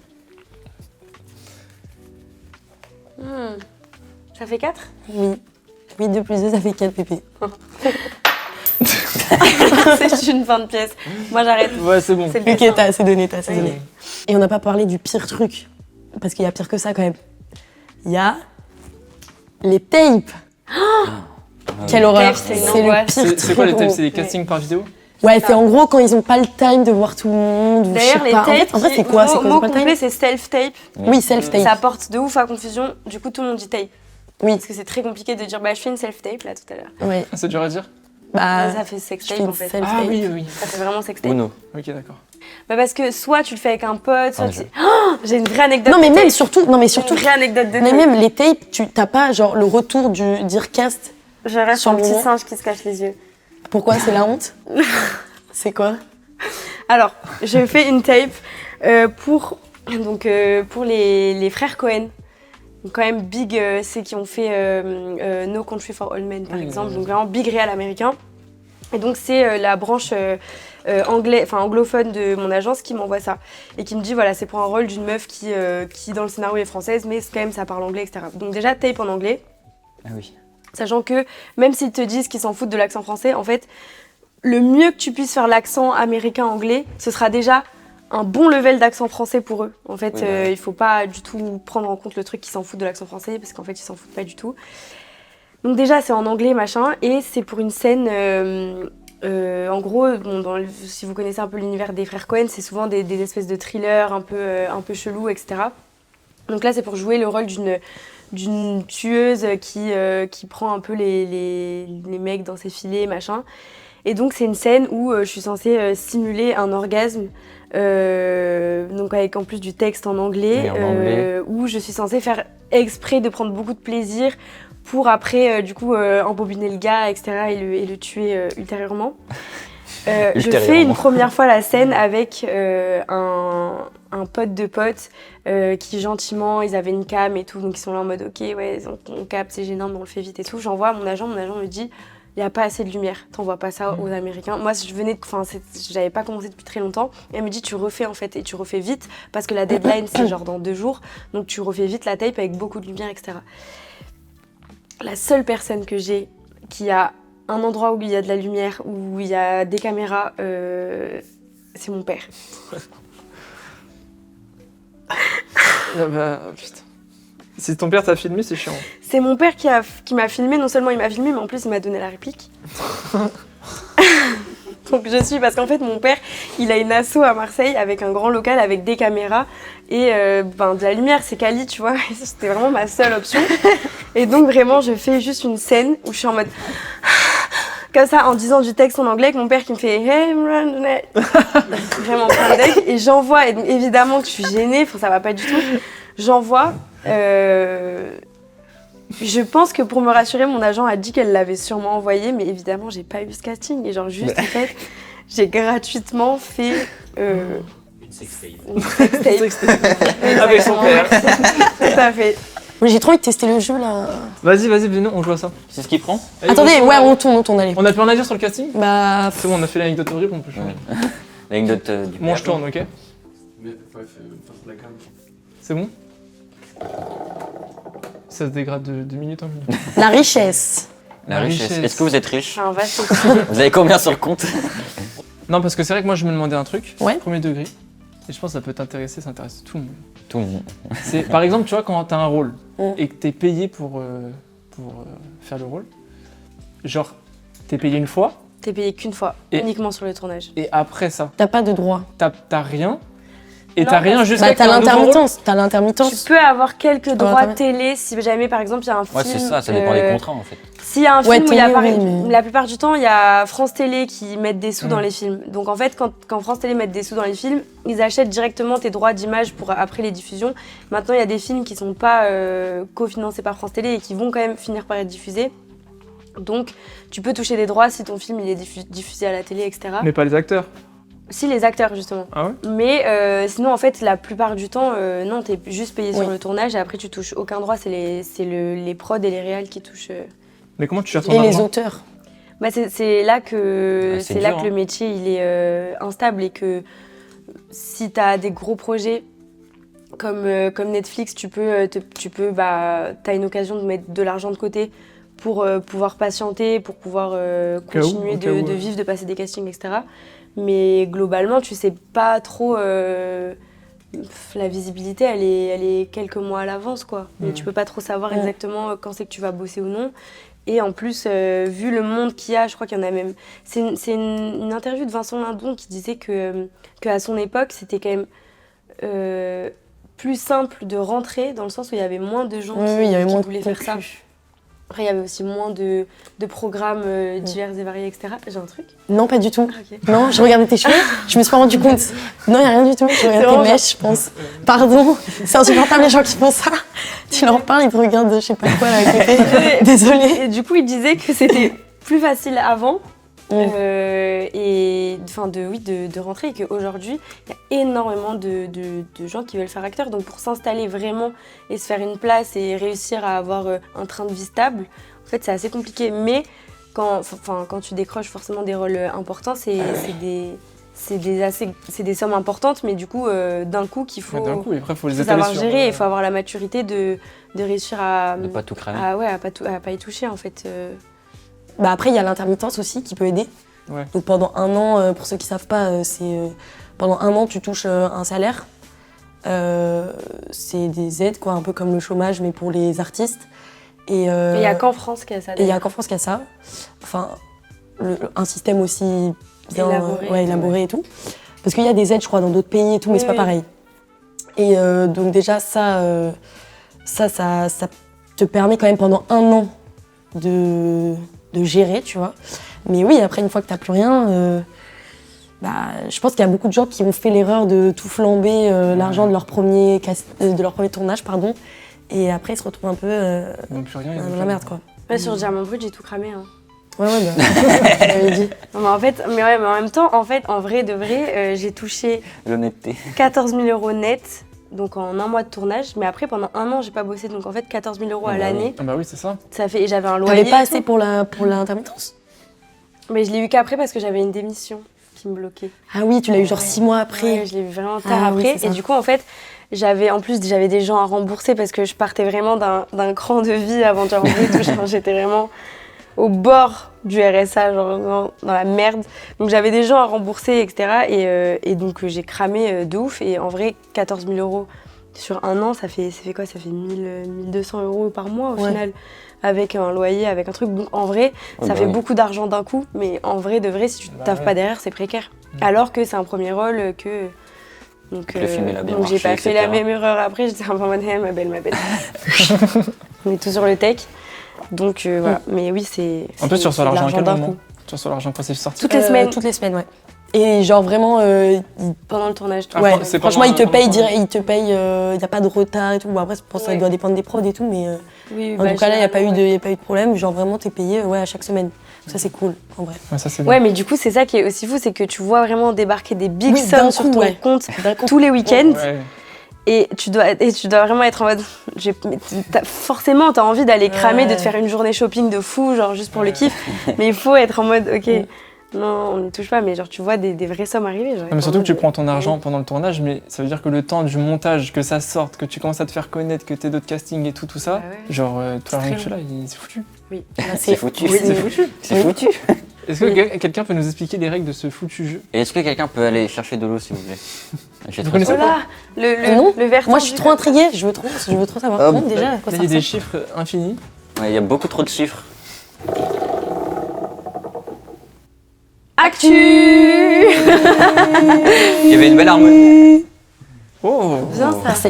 Ça fait 4 Oui. 8 2 + 2 ça fait 4 pépé. C'est une fin de pièce. Moi j'arrête. Ouais, c'est bon. C'est le Ok, destin. t'as assez donné, t'as assez C'est donné. Et on n'a pas parlé du pire truc. Parce qu'il y a pire que ça quand même. Il y a les tapes. Quelle horreur. Tapes, c'est une C'est le angoisse. pire truc. C'est quoi les tapes? gros. C'est des castings par vidéo? Ouais, c'est en gros quand ils ont pas le time de voir tout le monde. Ou je sais D'ailleurs, les pas. tapes, En fait, c'est quoi? C'est quoi? Ils mot ont pas le time complet, c'est self-tape. Oui, self-tape. Ça porte de ouf à confusion. Du coup, tout le monde dit tape. Oui. Parce que c'est très compliqué de dire, bah, je fais une self-tape là tout à l'heure. Ouais. C'est dur à dire? Bah, Ça fait je sex-tape fais en une fait. self-tape. Ah oui, oui. Ça fait vraiment sex-tape. Uno. Ok, d'accord. Bah, parce que soit tu le fais avec un pote, soit Un tu... jeu. Oh, j'ai une vraie anecdote Non mais de même tape. surtout, Une vraie anecdote de mais tape. même les tapes, tu t'as pas genre le retour du d'Earcast. Je reste sur sur un le petit moment. singe qui se cache les yeux. Pourquoi c'est la honte? C'est quoi? Alors, je fais une tape pour les frères Cohen. Donc, quand même big, c'est qui ont fait No Country for Old Men par Oui, exemple, oui. donc vraiment big réal américain. Et donc c'est la branche anglophone de mon agence qui m'envoie ça et qui me dit voilà c'est pour un rôle d'une meuf qui dans le scénario est française mais quand même ça parle anglais etc. Donc déjà tape en anglais. Ah oui. Sachant que même s'ils te disent qu'ils s'en foutent de l'accent français, en fait, le mieux que tu puisses faire l'accent américain-anglais, ce sera déjà un bon level d'accent français pour eux. En fait, Oui, bah oui. il faut pas du tout prendre en compte le truc qu'ils s'en foutent de l'accent français, parce qu'en fait, ils s'en foutent pas du tout. Donc déjà, c'est en anglais, machin, et c'est pour une scène... en gros, bon, si vous connaissez un peu l'univers des frères Cohen, c'est souvent des espèces de thrillers un peu chelous, etc. Donc là, c'est pour jouer le rôle d'une tueuse qui prend un peu les mecs dans ses filets, machin. Et donc, c'est une scène où je suis censée simuler un orgasme, donc avec en plus du texte en anglais, Oui, en anglais. où je suis censée faire exprès de prendre beaucoup de plaisir pour après, du coup, embobiner le gars, etc., et le tuer ultérieurement. Je fais une première fois la scène avec un pote de pote qui gentiment, ils avaient une cam et tout, donc ils sont là en mode ok, ouais, on capte, c'est gênant, mais on le fait vite et tout. J'envoie à mon agent me dit il n'y a pas assez de lumière, t'envoies pas ça aux Américains. Moi, j'avais pas commencé depuis très longtemps, et elle me dit tu refais en fait, et tu refais vite, parce que la deadline c'est genre dans 2 jours, donc tu refais vite la tape avec beaucoup de lumière, etc. La seule personne que j'ai qui a un endroit où il y a de la lumière, où il y a des caméras, c'est mon père. Ah bah, putain. Si ton père t'a filmé, c'est chiant. C'est mon père qui m'a filmé, non seulement il m'a filmé, mais en plus il m'a donné la réplique. Donc je suis, parce qu'en fait mon père, il a une asso à Marseille avec un grand local avec des caméras et de la lumière, c'est quali, tu vois. Et ça, c'était vraiment ma seule option. Et donc vraiment, je fais juste une scène où je suis en mode... Comme ça, en disant du texte en anglais, avec mon père qui me fait hey, run, run. Vraiment plein d'ailes. Et j'envoie, et donc évidemment que je suis gênée, ça va pas du tout. J'envoie. Je pense que pour me rassurer, mon agent a dit qu'elle l'avait sûrement envoyé, mais évidemment, j'ai pas eu ce casting. Et genre, juste en fait, j'ai gratuitement fait. Une sextape. Avec son père. Tout à fait. Moi, j'ai trop envie de tester le jeu là. Vas-y, venez, on joue à ça. C'est ce qu'il prend? Allez, Attendez, on ouais, on tourne, allez. On a plus rien à dire sur le casting? Bah. C'est bon, on a fait l'anecdote horrible, on peut changer. L'anecdote du Bon, père. je tourne, ok? Mais ouais, face la cam. C'est bon? Ça se dégrade de minute en minute. La richesse. La richesse. Est-ce que vous êtes riche? C'est un vaste Vous avez combien sur le compte? Non, parce que c'est vrai que moi je me demandais un truc, Ouais. premier degré, et je pense que ça peut t'intéresser, ça intéresse tout le monde. Tout le monde. C'est, par exemple, tu vois, quand t'as un rôle Mm. et que t'es payé pour faire le rôle, genre, t'es payé une fois, T'es payé qu'une fois, Et- uniquement sur le tournage. et après ça, T'as pas de droit. t'as rien, et Non, t'as rien parce- jusqu'à Bah, que t'aies t'as un nouveau rôle. l'intermittence. T'as Tu l'intermittence. peux avoir quelques droits Internet. télé si jamais, par exemple, il y a un film. Ouais, c'est ça, ça dépend des contrats en fait. S'il y a un Ouais, film où il y a télé, par- oui, mais- la plupart du temps, il y a France Télé qui mettent des sous dans Mm. les films. Donc en fait, quand France Télé met des sous dans les films, ils achètent directement tes droits d'image pour après les diffusions. Maintenant, il y a des films qui sont pas cofinancés par France Télé et qui vont quand même finir par être diffusés. Donc tu peux toucher des droits si ton film il est diffusé à la télé, etc. Mais pas les acteurs. Si, les acteurs justement. Ah ouais? Mais sinon, en fait, la plupart du temps, non, t'es juste payé sur Oui. le tournage et après tu touches aucun droit. C'est les prods et les réals qui touchent. Mais comment tu gères ton Et les argent? auteurs. Bah, c'est là que, Ah, c'est c'est là dur, que le hein. métier il est instable et que si tu as des gros projets comme Netflix, t'as une occasion de mettre de l'argent de côté pour pouvoir patienter, pour pouvoir continuer au cas où, de vivre, de passer des castings, etc. Mais globalement, tu sais pas trop. La visibilité, elle est quelques mois à l'avance, quoi. Mais Mhm. tu peux pas trop savoir Mhm. exactement quand c'est que tu vas bosser ou non. Et en plus, vu le monde qu'il y a, je crois qu'il y en a même. C'est une interview de Vincent Lindon qui disait que à son époque, c'était quand même plus simple de rentrer, dans le sens où il y avait moins de gens Oui, qui, oui, il y avait qui moins de voulaient faire ça. conclus. Après, il y avait aussi moins de programmes divers et variés, etc. J'ai un truc? Non, pas du tout. Ah, ok. Non, je regardais tes cheveux, je me suis pas rendu compte. Non, il a rien du tout. Je regarde vraiment tes mèches, je pense. Pardon, c'est insupportable les gens qui font ça. Tu leur parles, ils te regardent, je sais pas quoi là à côté. Désolée. Et du coup, il disait que c'était plus facile avant. Mm. Et enfin de rentrer et qu'aujourd'hui il y a énormément de gens qui veulent faire acteur, donc pour s'installer vraiment et se faire une place et réussir à avoir un train de vie stable, en fait c'est assez compliqué, mais quand tu décroches forcément des rôles importants, c'est des sommes importantes, mais du coup d'un coup qu'il faut, Ouais, d'un coup, et après, faut les faut étaler savoir sur. gérer, il faut avoir la maturité de réussir à De pas tout cramer. à pas y toucher en fait. Bah après, il y a l'intermittence aussi qui peut aider. Ouais. Donc pendant un an, pour ceux qui savent pas, pendant un an, tu touches un salaire. C'est des aides, quoi, un peu comme le chômage, mais pour les artistes. Et Il y a qu'en France qu'il y a ça. il y a qu'en France qu'il y a ça. Enfin, un système aussi bien Élaboré. élaboré et tout. Parce qu'il y a des aides, je crois, dans d'autres pays et tout, mais Oui, c'est pas oui. pareil. Et donc déjà, ça te permet quand même pendant un an de gérer, tu vois. Mais oui, après, une fois que t'as plus rien, je pense qu'il y a beaucoup de gens qui ont fait l'erreur de tout flamber l'argent de leur premier tournage, pardon. Et après, ils se retrouvent un peu Ils n'ont plus rien. ils n'ont dans plus la rien. merde, quoi. Ouais, sur Diamant Brut, j'ai tout cramé. Hein. Ouais, bah, j'avais dit. Non, mais en même temps, en vrai de vrai, j'ai touché L'honnêteté. 14 000 € net, donc en un mois de tournage. Mais après, pendant un an, j'ai pas bossé. Donc en fait, 14 000 € Ah à bah l'année, Ah bah oui, c'est ça. ça fait. Et j'avais un loyer. T'avais pas et assez tout. pour l'intermittence? Mais je l'ai eu qu'après parce que j'avais une démission qui me bloquait. Ah oui, tu l'as eu genre Ouais. 6 mois après. Ouais, je l'ai eu vraiment tard Ah oui, après. c'est Et ça. du coup, en fait, j'avais des gens à rembourser parce que je partais vraiment d'un cran de vie avant Diamant Brut. Genre, j'étais vraiment au bord du RSA, genre dans la merde. Donc j'avais des gens à rembourser, etc. Et donc j'ai cramé de ouf. Et en vrai, 14 000 € sur un an, ça fait quoi? Ça fait 1200 € par mois au Ouais. final. Avec un loyer, avec un truc. Donc en vrai, Ouais, ça bah fait oui. beaucoup d'argent d'un coup. Mais en vrai, de vrai, si tu Bah taffes ouais. pas derrière, c'est précaire. Mm. Alors que c'est un premier rôle que... Donc, Le film, il a bien donc j'ai marché, pas fait etc. la même erreur après. J'étais un peu en mode, hey, ma belle. On est tous sur le tech. Donc voilà. Mais oui, c'est... En plus, tu reçois c'est de l'argent à quel d'un moment? coup. Tu reçois l'argent quand c'est sorti? Toutes les semaines. Toutes les semaines, ouais. Et genre vraiment, Pendant le tournage. tout Ah, le ouais, temps. c'est franchement, pendant- ils te payent pendant- direct, il n'y a pas de retard et tout. Bon, après, je pense que ça Ouais. doit dépendre des prods et tout, mais Oui, en tout cas, là, il n'y a pas eu de problème. Genre vraiment, t'es payé à chaque semaine. Ça, c'est cool, en vrai. Ouais, ça c'est bien. Ouais, mais du coup, c'est ça qui est aussi fou, c'est que tu vois vraiment débarquer des big Oui, sommes d'un sur coup, ton ouais. compte D'un coup. tous les week-ends. Ouais. Et tu dois vraiment être en mode forcément, t'as envie d'aller cramer, de te faire une journée shopping de fou, genre juste pour le kiff. Mais il faut être en mode, ok, non, on n'y touche pas, mais genre tu vois des vraies sommes arriver. Genre, Non, mais surtout que tu prends ton argent pendant le tournage, mais ça veut dire que le temps du montage, que ça sorte, que tu commences à te faire connaître, que t'aies d'autres castings et tout ça, Ah ouais. genre tout l'argent très que tu là, c'est foutu. Oui. C'est foutu. Oui, c'est foutu. C'est foutu. Est-ce que quelqu'un peut nous expliquer les règles de ce foutu jeu? Et est-ce que quelqu'un peut aller chercher de l'eau, s'il vous plaît? J'ai Vous trop connaissez soif. Voilà, Non. le verre Moi, je suis tendu. trop intriguée, je veux trop savoir. Ah, Non, bah, déjà, à quoi Là, ça il y a des ressemble chiffres infinis. Ouais, il y a beaucoup trop de chiffres. Actu. Il y avait une belle harmonie. Oh Bien ça. Merci.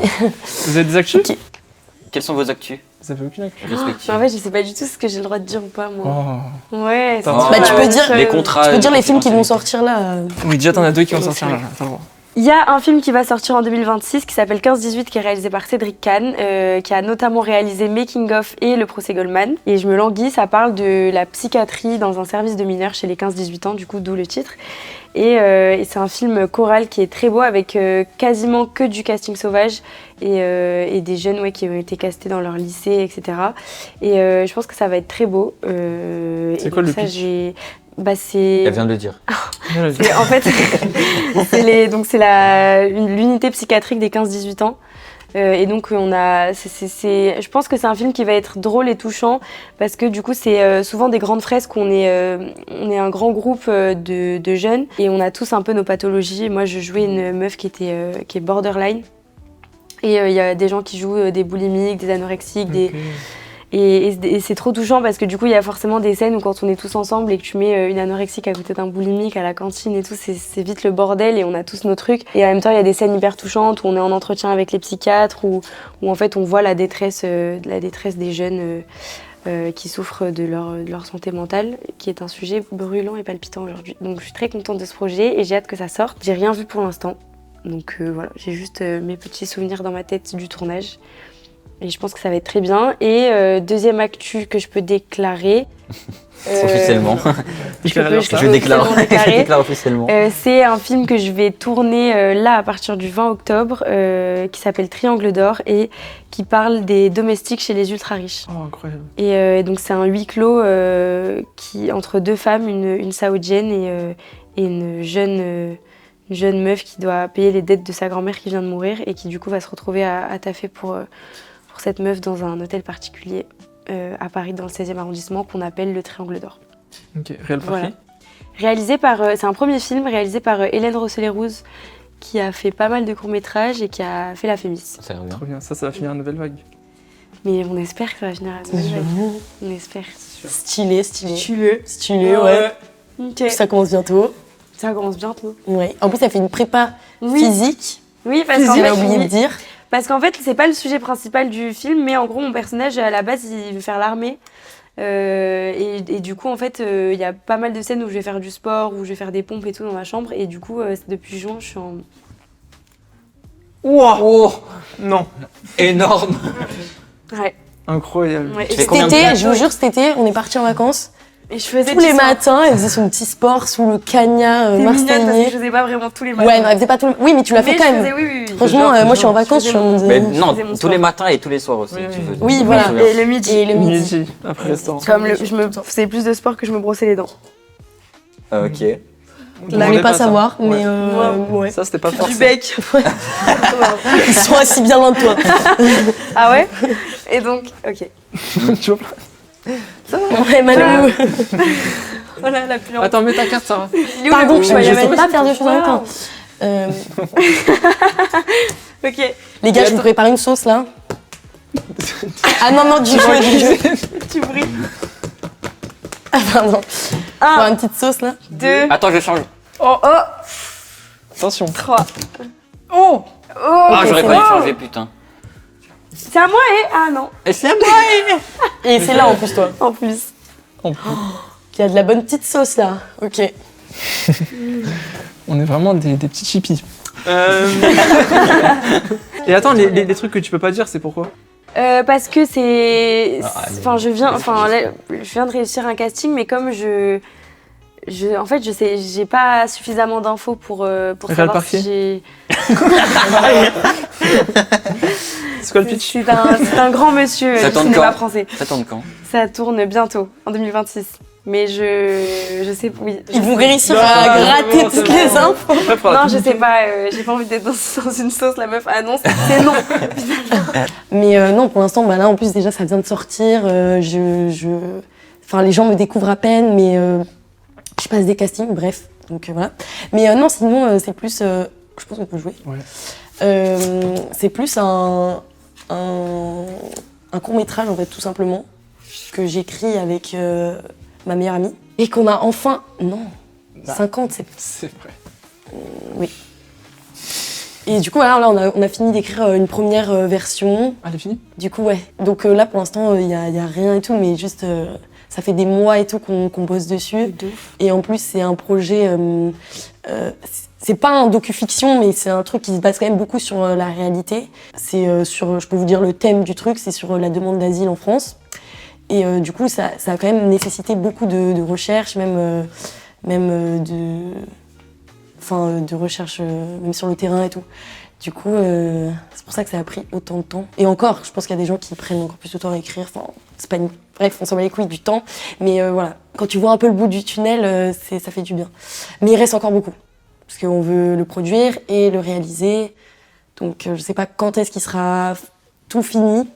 Vous avez des actus? Ok. Quelles sont vos actus Vous avez aucune actu? respectives? En fait, je sais pas du tout ce que j'ai le droit de dire ou pas, moi. Oh. Ouais, c'est Bah, tu peux dire les contrats. Tu peux dire les films qui vont sortir. sortir là. Oui, déjà t'en as deux qui vont sortir là, t'as le droit. Il y a un film qui va sortir en 2026 qui s'appelle 15-18 qui est réalisé par Cédric Kahn, qui a notamment réalisé Making of et Le procès Goldman. Et je me languis, ça parle de la psychiatrie dans un service de mineurs chez les 15-18 ans, du coup d'où le titre. Et c'est un film choral qui est très beau avec quasiment que du casting sauvage et des jeunes qui ont été castés dans leur lycée, etc. Et je pense que ça va être très beau. C'est quoi le pitch? C'est... Elle vient de le dire. En fait, c'est l'unité psychiatrique des 15-18 ans. Et donc je pense que c'est un film qui va être drôle et touchant parce que du coup c'est souvent des grandes fresques où on est un grand groupe de jeunes et on a tous un peu nos pathologies. Moi je jouais une meuf qui est borderline et il y a des gens qui jouent des boulimiques, des anorexiques, et c'est trop touchant parce que du coup il y a forcément des scènes où quand on est tous ensemble et que tu mets une anorexique à côté d'un boulimique à la cantine et tout, c'est vite le bordel et on a tous nos trucs. Et en même temps il y a des scènes hyper touchantes où on est en entretien avec les psychiatres où en fait on voit la détresse des jeunes qui souffrent de leur santé mentale, qui est un sujet brûlant et palpitant aujourd'hui. Donc je suis très contente de ce projet et j'ai hâte que ça sorte. J'ai rien vu pour l'instant, donc voilà, j'ai juste mes petits souvenirs dans ma tête du tournage. Et je pense que ça va être très bien. Et deuxième actu que je peux déclarer. Officiellement. Je déclare officiellement. C'est un film que je vais tourner là à partir du 20 octobre qui s'appelle Triangle d'or et qui parle des domestiques chez les ultra riches. Oh, incroyable. Et donc c'est un huis clos entre deux femmes, une saoudienne et une jeune meuf qui doit payer les dettes de sa grand-mère qui vient de mourir et qui du coup va se retrouver à taffer pour cette meuf dans un hôtel particulier à Paris dans le 16e arrondissement qu'on appelle le Triangle d'or. Ok, réel par Voilà. qui? C'est un premier film réalisé par Hélène Rosselet-Rouz qui a fait pas mal de courts-métrages et qui a fait La Fémis. Ça a l'air bien. Trop bien, ça va finir une nouvelle vague. Mais on espère que ça va finir à nouvelle vague. On espère. Stylé. Stylé, Ouais. Ok. Ça commence bientôt. Ça commence bientôt. Ouais. En plus, ça fait une prépa Oui. physique. Oui, parce qu'en J'ai fait, oublié de dire. Parce qu'en fait, c'est pas le sujet principal du film, mais en gros, mon personnage, à la base, il veut faire l'armée. Et du coup, en fait, il y a pas mal de scènes où je vais faire du sport, où je vais faire des pompes et tout dans ma chambre. Et du coup, depuis juin, je suis en... Wow. Oh non. Énorme. Ouais. Incroyable. Ouais. Tu Et, fais Cet combien de été, temps, je vous jure, cet été, on est parti en vacances. et je faisais Tous les tout ça. matins, elle faisait son petit sport sous le cagnat T'es mignonne parce que je marseillais. faisais pas vraiment tous les matins. Ouais, non, elle faisait pas tout le... Oui, mais tu l'as fait Mais quand je même. faisais, oui. Franchement, C'est moi je suis en genre, vacances, je suis en mode... Mais Je non, faisais mon tous sport. les matins et tous les soirs aussi. Oui, tu oui. veux. Oui, Je me voilà. souviens. Et le midi. Et le midi. Midi, après restaurant. Comme je faisais plus de sport que je me brossais les dents. Ok. Je voulais pas savoir, mais ouais. Ça, c'était pas fort. Du bec. Ils sont assis bien loin de toi. Ah ouais. Et donc, ok. Tu vois. Ouais, Manu. Voilà la plus Attends, mets ta carte, Sarah. Pardon, je je sais pas faire deux choses en même temps. Ok. Les gars, je vous prépare une sauce là. Ah non, du jeu. Tu brilles. Ah pardon. Un, Une petite sauce là. 2, Attends, je change. Attention. 3. Oh. Ah, j'aurais c'est pas dû bon. changer, putain. C'est à moi et... Ah non, Et c'est à moi. Et c'est là en plus toi. en plus. Il y a de la bonne petite sauce là. Ok. On est vraiment des petits chippies. Et attends, les trucs que tu peux pas dire, c'est pourquoi? Parce que c'est... allez. Enfin, je viens de réussir un casting, mais comme en fait, je sais, j'ai pas suffisamment d'infos pour Réal savoir Parquet. si j'ai... C'est C'est quoi le pitch? C'est un grand monsieur Ça du tourne cinéma quand français. Ça tourne quand? Ça tourne bientôt, en 2026. Mais je sais, oui. Ils vont sais. réussir Non, à non, gratter non, toutes c'est les bon. infos. Après, faudra Non, tout je sais niquer. pas, j'ai pas envie d'être dans une sauce, la meuf annonce, c'est non. Mais non, pour l'instant, bah là, en plus, déjà, ça vient de sortir. Enfin, les gens me découvrent à peine, mais je passe des castings, bref. Donc voilà. Mais non, sinon, c'est plus. Je pense qu'on peut jouer. Ouais. C'est plus un court-métrage, en fait, tout simplement, que j'écris avec ma meilleure amie. Et qu'on a enfin. Non, Bah. 50, c'est. C'est vrai. Oui. Et du coup, voilà, là, on a fini d'écrire une première version. Ah, elle est finie? Du coup, ouais. Donc là, pour l'instant, il y a rien et tout, mais juste, ça fait des mois et tout qu'on bosse dessus. Et en plus, c'est un projet. C'est pas un docu-fiction, mais c'est un truc qui se base quand même beaucoup sur la réalité. C'est sur, je peux vous dire le thème du truc, c'est sur la demande d'asile en France. Et du coup, ça a quand même nécessité beaucoup de recherches, même de recherche, même sur le terrain et tout. Du coup, c'est pour ça que ça a pris autant de temps. Et encore, je pense qu'il y a des gens qui prennent encore plus de temps à écrire. Enfin, c'est pas une... Bref, on s'en bat les couilles du temps. Mais voilà, quand tu vois un peu le bout du tunnel, ça fait du bien. Mais il reste encore beaucoup. Parce qu'on veut le produire et le réaliser. Donc, je sais pas quand est-ce qu'il sera tout fini.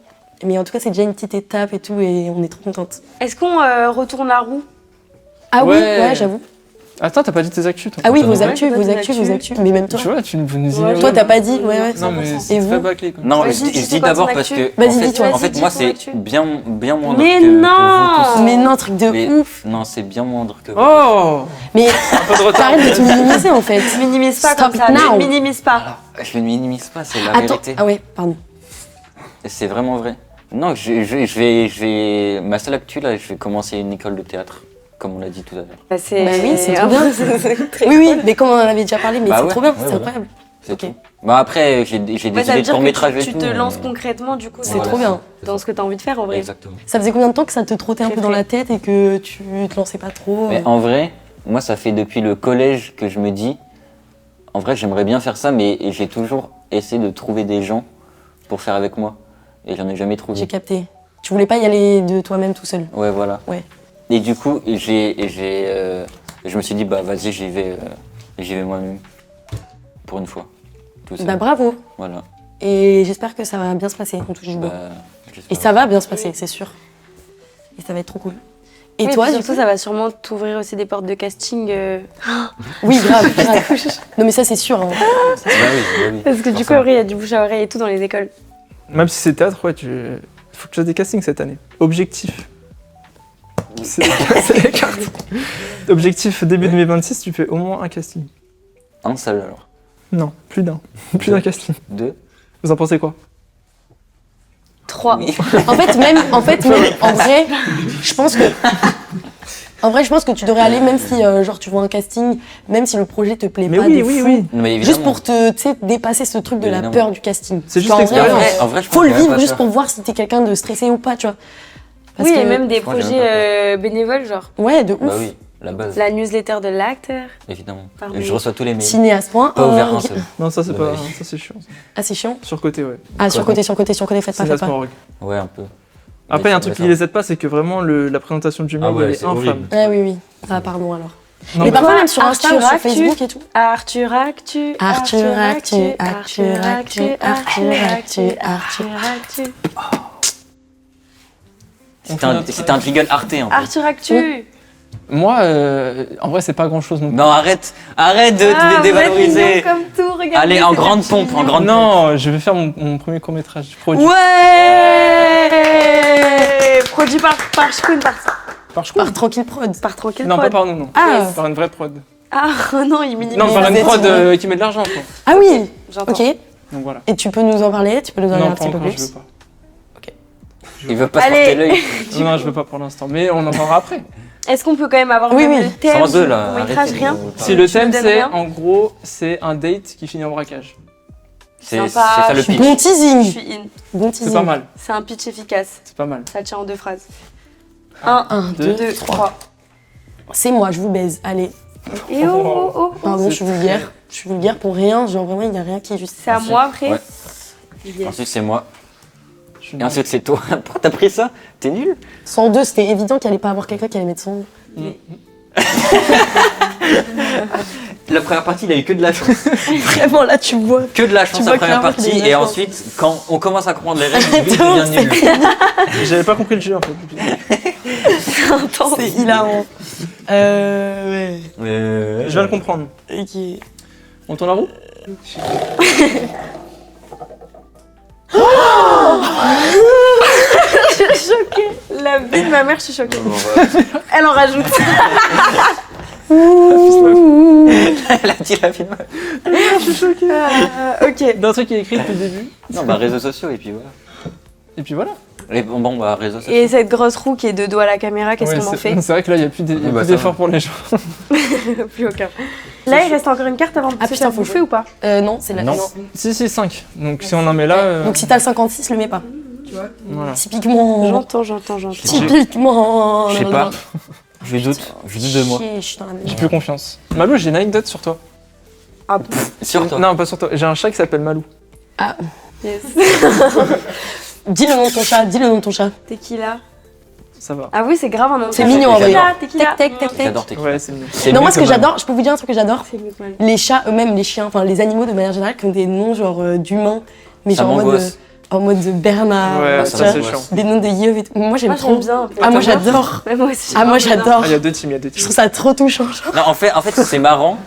Mais en tout cas, c'est déjà une petite étape et tout. Et on est trop contente. Est-ce qu'on retourne la roue? Ah oui, Ouais. ouais, j'avoue. Attends, t'as pas dit tes actus, toi? Ah oui, Attends, vos ouais. actus, Toi, vos tes actus, vos actus. actus. Mais même toi. Tu vois, vous nous Ouais. ignorez. Toi, t'as pas dit, ouais. Non, mais Et c'est vous très bâclé, quoi. Non, Vas-y, je tu dis sais quoi d'abord ton parce actu? que. Vas-y, en fait, dis-toi. En fait, Vas-y, moi, dis ton c'est actu. bien moindre Mais que non vous tous. Mais non, truc de Mais- ouf. Non, c'est bien moindre que vous. Oh! Mais Un peu de retard. t'arrêtes de tout minimiser en fait. Minimise pas Stop comme ça, it now. ne minimise pas. Alors, je ne minimise pas, c'est la Attends. vérité. Ah ouais, pardon. Et c'est vraiment vrai. Non, je vais. Ma seule actu, là, je vais commencer une école de théâtre, comme on l'a dit tout à l'heure. Bah, Bah oui, c'est trop bien. Oui, oui, mais comme on en avait déjà parlé, mais Bah c'est ouais, trop bien, ouais, c'est voilà. incroyable. C'est Ok. tout. Bah après, j'ai des Ouais, ça idées veut de dire court-métrage que et tu tout. te mais- lances concrètement, du coup, C'est trop bien. dans ce que t'as envie de faire, en vrai. Exactement. Ça faisait combien de temps que ça te trottait un Très peu dans frais. la tête et que tu te lançais pas trop Mais en vrai, moi, ça fait depuis le collège que je me dis, en vrai, j'aimerais bien faire ça, mais j'ai toujours essayé de trouver des gens pour faire avec moi. Et j'en ai jamais trouvé. J'ai capté. Tu voulais pas y aller de toi-même tout seul. Ouais, voilà. Ouais. Et du coup, je me suis dit, bah vas-y, j'y vais moi-même. Pour une fois. Tout seul. Bah bravo. Voilà. Et j'espère que ça va bien se passer, on touche du bois. Bah, j'espère. Et ça va bien se passer, c'est sûr. Et ça va être trop cool. Et Oui, toi, puis du surtout, coup ça va sûrement t'ouvrir aussi des portes de casting. Oui, grave, grave. Non mais ça c'est sûr. Hein. Bah oui. Parce que du coup, Forcément. après, il y a du bouche à oreille et tout dans les écoles. Même si c'est théâtre, ouais, faut que tu fasses des castings cette année. Objectif. C'est les cartes. Objectif début 2026, tu fais au moins un casting. Un seul alors. Non, plus d'un. Plus d'un casting. 2. Vous en pensez quoi? 3. Oui. En fait, même en vrai, je pense que. En vrai, je pense que tu devrais aller, même si genre tu vois un casting, même si le projet te plaît Mais pas oui, de oui, fou, oui. Mais juste évidemment. pour te, tu sais, dépasser ce truc de la Évidemment. peur du casting. C'est juste Parce qu'en vrai, l'expérience. En vrai, je faut le pense que vivre j'aurais juste pas pour voir si t'es quelqu'un de stressé ou pas, tu vois. Parce Oui, que- et même des Moi, j'aime projets bénévoles, genre Ouais, de ouf. Bah oui, la base, la newsletter de l'acteur. évidemment. Parmi- Et je reçois tous les mails. Cinéaste.org. Pas ouvert un seul. Non, ça c'est Ouais, pas. ouais. Ça c'est chiant. ça. Ah, c'est chiant. Surcoté, ouais. Ah, surcoté, faites pas, faites pas. Cinéaste.org. Ouais, un peu. Après, il y a un truc Mais qui ça les aide pas, c'est que vraiment la présentation du mail, Ah ouais, elle est c'est infâme. horrible. Ah oui, oui. Ah, pardon alors. Non, Mais bah, parfois même sur Insta ou sur Actu. Facebook et tout. Arthur Actu. Arthur Actu, Arthur Actu, Arthur Actu, Arthur Actu. C'était un jingle Arte un peu. Arthur Actu. moi, en vrai, c'est pas grand chose non plus. Non, arrête de Ah, te dévaloriser. vous êtes mignons comme tout, regardez. Allez, en c'est grande la pompe, en petite grande pompe. Non, je vais faire mon premier court-métrage. Produit Ouais. Produit par Shkoun, par je Par Tranquille Prod. par Tranquille Non, pas Prod. par nous, non. Ah, Par une vraie prod. Ah non, il minimise. Non, par vous une êtes prod sur- qui met de l'argent, quoi. ah oui, J'entends. ok. Donc voilà. Et tu peux nous en parler, tu peux nous en dire Non, un pas petit peu encore, je plus. veux pas. Il veut pas se Allez. porter l'œil. Non, je veux pas pour l'instant, mais on en parlera après. Est-ce qu'on peut quand même avoir Oui, même oui. le thème Sans deux, là. du court-métrage, arrêtez de rien vous Si parler. le Tu me thème donnes c'est, rien en gros, c'est un date qui finit en braquage. C'est Sympa. ça le pitch. Bon Je teasing. suis in. Bon C'est teasing. pas mal, C'est un pitch efficace. c'est pas mal. Ça tient en 2 phrases. 1, 1, 2. 2, 3. C'est moi, je vous baise. Allez. Et oh, oh, oh. Pardon, C'est je suis vulgaire. Je suis vulgaire pour rien. Genre vraiment, il n'y a rien qui est juste. C'est à Ensuite, moi après. ouais. Yes. Ensuite, c'est moi. Et ensuite, c'est toi. Pourquoi t'as pris ça? T'es nul. 102, c'était évident qu'il allait pas avoir quelqu'un qui allait mettre 102. La première partie, il a eu que de la chance. Vraiment, là, tu vois. Que de la chance vois la première clairement qu'il a eu partie. de la Et chance. ensuite, quand on commence à comprendre les règles, du jeu, Arrête, il devient nul. J'avais pas compris le jeu en fait. C'est hilarant. Ouais. Je viens de comprendre. Ok. On tourne la roue? Je suis choquée. La vie de ma mère, je suis choquée. Elle en rajoute. Elle a dit la film. Ok. D'un truc qui est écrit depuis le début. Non, bah, réseaux sociaux, et puis voilà. Et puis voilà. Et bon, bah, réseaux sociaux. Et cette grosse roue qui est de dos à la caméra, qu'est-ce Ouais, qu'on en c'est- fait? C'est vrai que là, il n'y a plus Bah, ça d'efforts va. pour les gens. Plus aucun. Là, il reste encore une carte avant de Ah, se putain, faire faut bouffer jouer. ou pas? Non, c'est la. Non. Si, 5. Donc si on en met là. Donc si t'as le 56, le mets pas. Voilà. Typiquement. J'entends. Typiquement. Je sais pas. Je doute de moi. Chier, je suis dans la merde. J'ai plus confiance. Malou, j'ai une anecdote sur toi. Ah, Sur toi. Non, pas sur toi. J'ai un chat qui s'appelle Malou. yes. Dis le nom de ton chat, dis le nom de ton chat. Tequila. Ça va. Ah oui, c'est grave un nom. C'est mignon, en vrai. Tequila. Tec, tec, tec, tec. J'adore tes Ouais, c'est mieux. C'est Non, mieux moi ce que Malou. j'adore, je peux vous dire un truc que j'adore. C'est mieux que mal. Les chats eux-mêmes, les chiens, enfin les animaux de manière générale qui ont des noms genre d'humains, mais Ça genre m'angoisse. en mode de Bernard, Ouais, tu ça vois, ça c'est m'angoisse. chiant. des noms de Yves et tout. Moi j'aime Moi, trop. j'aime bien. un peu. Ah moi j'adore. Ouais, moi aussi. Ah moi j'aime bien. j'adore. Ah, il y a deux teams, Je trouve ça trop touchant. genre. Non, en fait c'est marrant,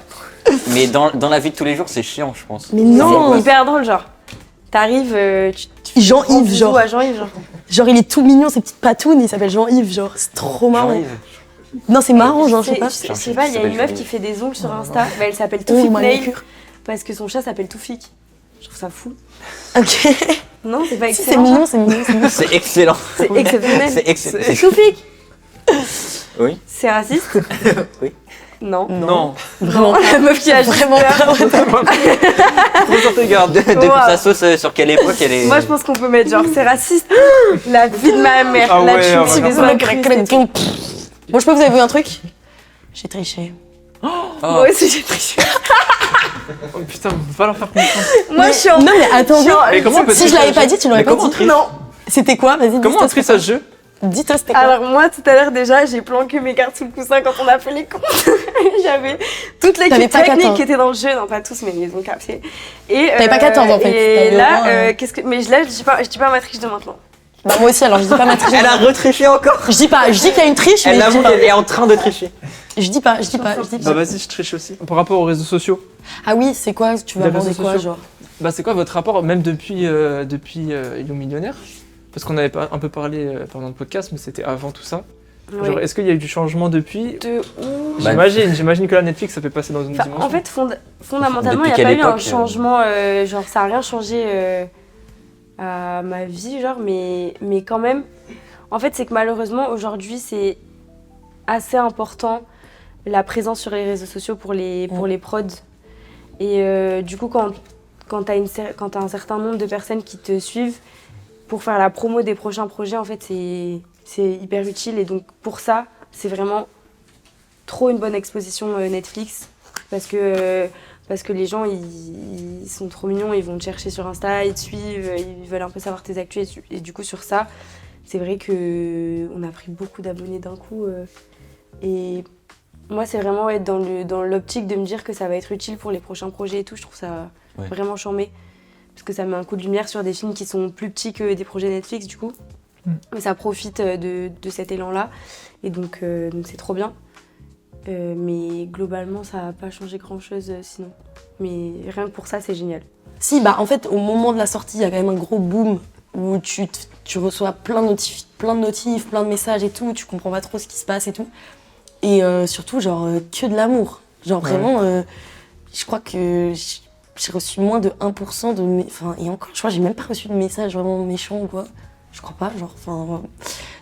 mais dans la vie de tous les jours, c'est chiant, je pense. Mais C'est non, hyper drôle, genre. T'arrives, tu fais Jean-Yves, un bisou genre. à Jean-Yves, genre. Genre il est tout mignon, ses petites patounes, il s'appelle Jean-Yves, genre c'est trop marrant. Jean-Yves. Non c'est marrant, genre je sais pas. Je sais pas, il y a une meuf qui fait des ongles sur Insta. Bah, elle s'appelle Oh, Toufik Nail manucure. parce que son chat s'appelle Toufik. Je trouve ça fou. Ok. Non, c'est pas Si, c'est excellent. mignon, c'est mignon, c'est mignon. C'est excellent. C'est exceptionnel. C'est excellent. Toufik. Oui. C'est raciste? Oui. Non. Non. Vraiment La meuf qui a juste Vraiment peur. Trop sur tes gardes. Depuis Wow. sa sauce, sur quelle époque elle est. Moi, je pense qu'on peut mettre genre c'est raciste. La vie de ma mère. Ah La ouais, choupi, on va les faire incrustés. Bon, je peux vous avez vu un truc? J'ai triché. Moi aussi, j'ai triché. Oh putain, faut pas leur faire confiance. Moi, je suis en. Non, mais attends, Mais comment on peut si je l'avais pas dit, tu l'aurais Mais pas comment on dit. triche Non. C'était quoi? Vas-y, dis-toi. Comment on triche à ce jeu? Dis-toi, c'était quoi? Alors moi tout à l'heure déjà j'ai planqué mes cartes sous le coussin quand on a fait les comptes. J'avais toute T'avais l'équipe pas technique 14. qui était dans le jeu, non pas tous mais ils ont capté. Et T'avais pas 14 en fait. Et T'avais là au moins, qu'est-ce que mais là je dis pas ma triche de maintenant. Bah, moi aussi, alors je dis pas ma triche. Elle a retriché encore. Je dis pas, je dis qu'il y a une triche, mais Elle je dis avoue pas. qu'elle est en train de tricher. Je dis pas. Bah vas-y, je triche aussi. Par rapport aux réseaux sociaux, Ah oui, c'est quoi? Tu vas Les aborder réseaux quoi, sociaux. genre? bah c'est quoi votre rapport, même depuis Hello Millionnaire? Parce qu'on avait un peu parlé pendant le podcast, mais c'était avant tout ça. Genre, Ouais. est-ce qu'il y a eu du changement depuis? De ouf. Bah, J'imagine que la Netflix, ça fait passer dans une Enfin, dimension. en fait fondamentalement il Depuis n'y a pas quelle eu un époque, changement genre ça a rien changé à ma vie genre mais quand même en fait c'est que malheureusement aujourd'hui c'est assez important la présence sur les réseaux sociaux pour les prods et du coup quand t'as un certain nombre de personnes qui te suivent pour faire la promo des prochains projets en fait c'est hyper utile et donc pour ça c'est vraiment trop une bonne exposition Netflix parce que les gens ils sont trop mignons, ils vont te chercher sur Insta, ils te suivent, ils veulent un peu savoir tes actus et du coup sur ça c'est vrai que on a pris beaucoup d'abonnés d'un coup et moi c'est vraiment être dans l'optique de me dire que ça va être utile pour les prochains projets et tout, je trouve ça vraiment charmé parce que ça met un coup de lumière sur des films qui sont plus petits que des projets Netflix du coup. Mais ça profite de cet élan-là et donc c'est trop bien. Mais globalement, ça n'a pas changé grand-chose sinon. Mais rien que pour ça, c'est génial. Si, bah en fait, au moment de la sortie, il y a quand même un gros boom où tu reçois plein de notifs, plein de messages et tout, tu comprends pas trop ce qui se passe et tout. Et surtout, genre, que de l'amour. Genre, vraiment, je crois que j'ai reçu moins de 1% de mes... Enfin, et encore, je crois que j'ai même pas reçu de message vraiment méchant ou quoi. Je crois pas, genre, enfin...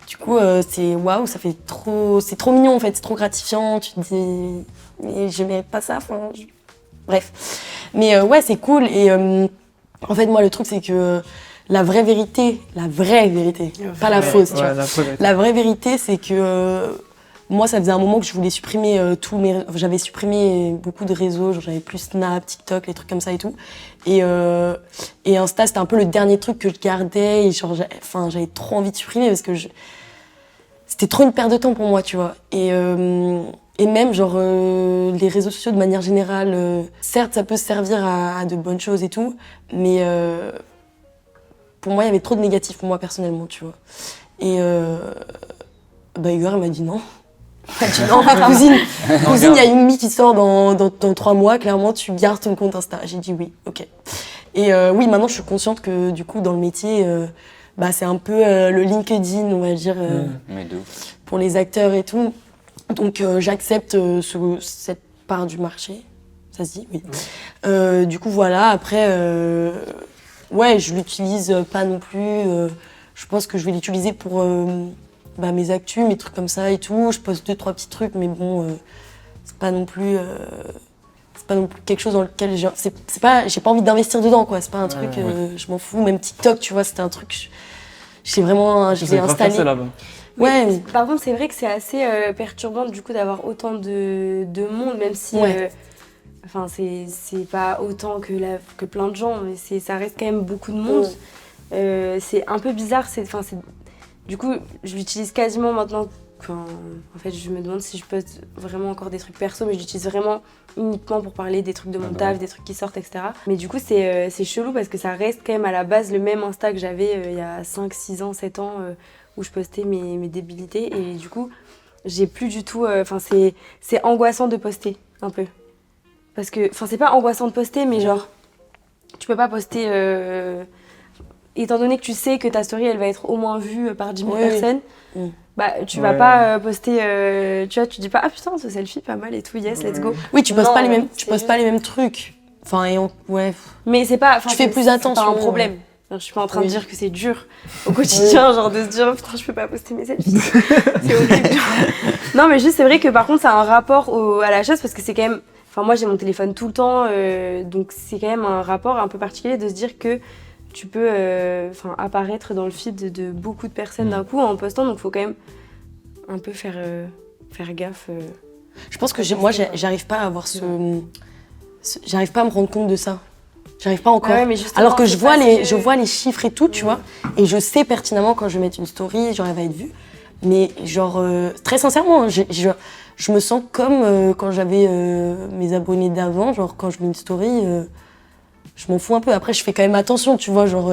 Du coup, c'est waouh, ça fait trop... C'est trop mignon, en fait, c'est trop gratifiant. Tu te dis... Mais je mérite pas ça, enfin... Bref. Mais ouais, c'est cool. Et en fait, moi, le truc, c'est que la vraie vérité, pas la fausse, tu vois. Ouais, la vraie vérité. La vraie vérité, c'est que moi, ça faisait un moment que je voulais supprimer j'avais supprimé beaucoup de réseaux, genre j'avais plus Snap, TikTok, les trucs comme ça et tout. Et Insta, c'était un peu le dernier truc que je gardais et genre, j'avais trop envie de supprimer parce que c'était trop une perte de temps pour moi, tu vois. Et même, genre, les réseaux sociaux de manière générale, certes, ça peut servir à de bonnes choses et tout, mais pour moi, il y avait trop de négatifs pour moi personnellement, tu vois. Et Igor, il m'a dit non. Il m'a dit non, cousine, il y a une Mi qui sort dans 3 mois, clairement, tu gardes ton compte Insta. J'ai dit oui, ok. Et oui, maintenant, je suis consciente que du coup, dans le métier, c'est un peu le LinkedIn, on va dire, pour les acteurs et tout. Donc, j'accepte cette part du marché. Ça se dit, oui. Du coup, voilà, après, ouais, je l'utilise pas non plus. Je pense que je vais l'utiliser pour mes actus, mes trucs comme ça et tout. Je poste 2-3 petits trucs, mais bon, c'est pas non plus quelque chose dans lequel j'ai pas envie d'investir dedans, quoi. C'est pas un truc, je m'en fous. Même TikTok, tu vois, c'était un truc, j'ai installé. Ouais. Mais, par contre, c'est vrai que c'est assez perturbant du coup d'avoir autant de monde, même si c'est pas autant que plein de gens, mais ça reste quand même beaucoup de monde. C'est un peu bizarre, du coup, je l'utilise quasiment maintenant. En fait, je me demande si je poste vraiment encore des trucs perso, mais je l'utilise vraiment uniquement pour parler des trucs de mon taf, des trucs qui sortent, etc. Mais du coup, c'est chelou parce que ça reste quand même à la base le même Insta que j'avais il y a 5, 6 ans, 7 ans, où je postais mes débilités. Et du coup, j'ai plus du tout... c'est angoissant de poster, un peu. Parce que... c'est pas angoissant de poster, mais genre... Tu peux pas poster... étant donné que tu sais que ta story, elle va être au moins vue par 10 000 personnes, tu vas pas poster... tu vois, tu dis pas « Ah putain, ce selfie, pas mal et tout, yes, let's go ». Oui, tu postes pas les mêmes trucs. Mais c'est pas... Tu fais plus attention. C'est pas un problème. Je suis pas en train de dire que c'est dur au quotidien, genre de se dire « Putain, je peux pas poster mes selfies ». C'est horrible. Non, mais juste, c'est vrai que par contre, ça a un rapport à la chose parce que c'est quand même... moi, j'ai mon téléphone tout le temps, donc c'est quand même un rapport un peu particulier de se dire que tu peux apparaître dans le feed de beaucoup de personnes d'un coup en postant, donc il faut quand même un peu faire gaffe. Je pense que moi, j'arrive pas à avoir j'arrive pas à me rendre compte de ça. J'arrive pas encore. Mais alors que je vois les chiffres et tout, tu vois, et je sais pertinemment quand je vais mettre une story, genre elle va être vue. Mais genre, très sincèrement, je me sens comme quand j'avais mes abonnés d'avant, genre quand je mets une story... je m'en fous un peu. Après, je fais quand même attention, tu vois. Genre,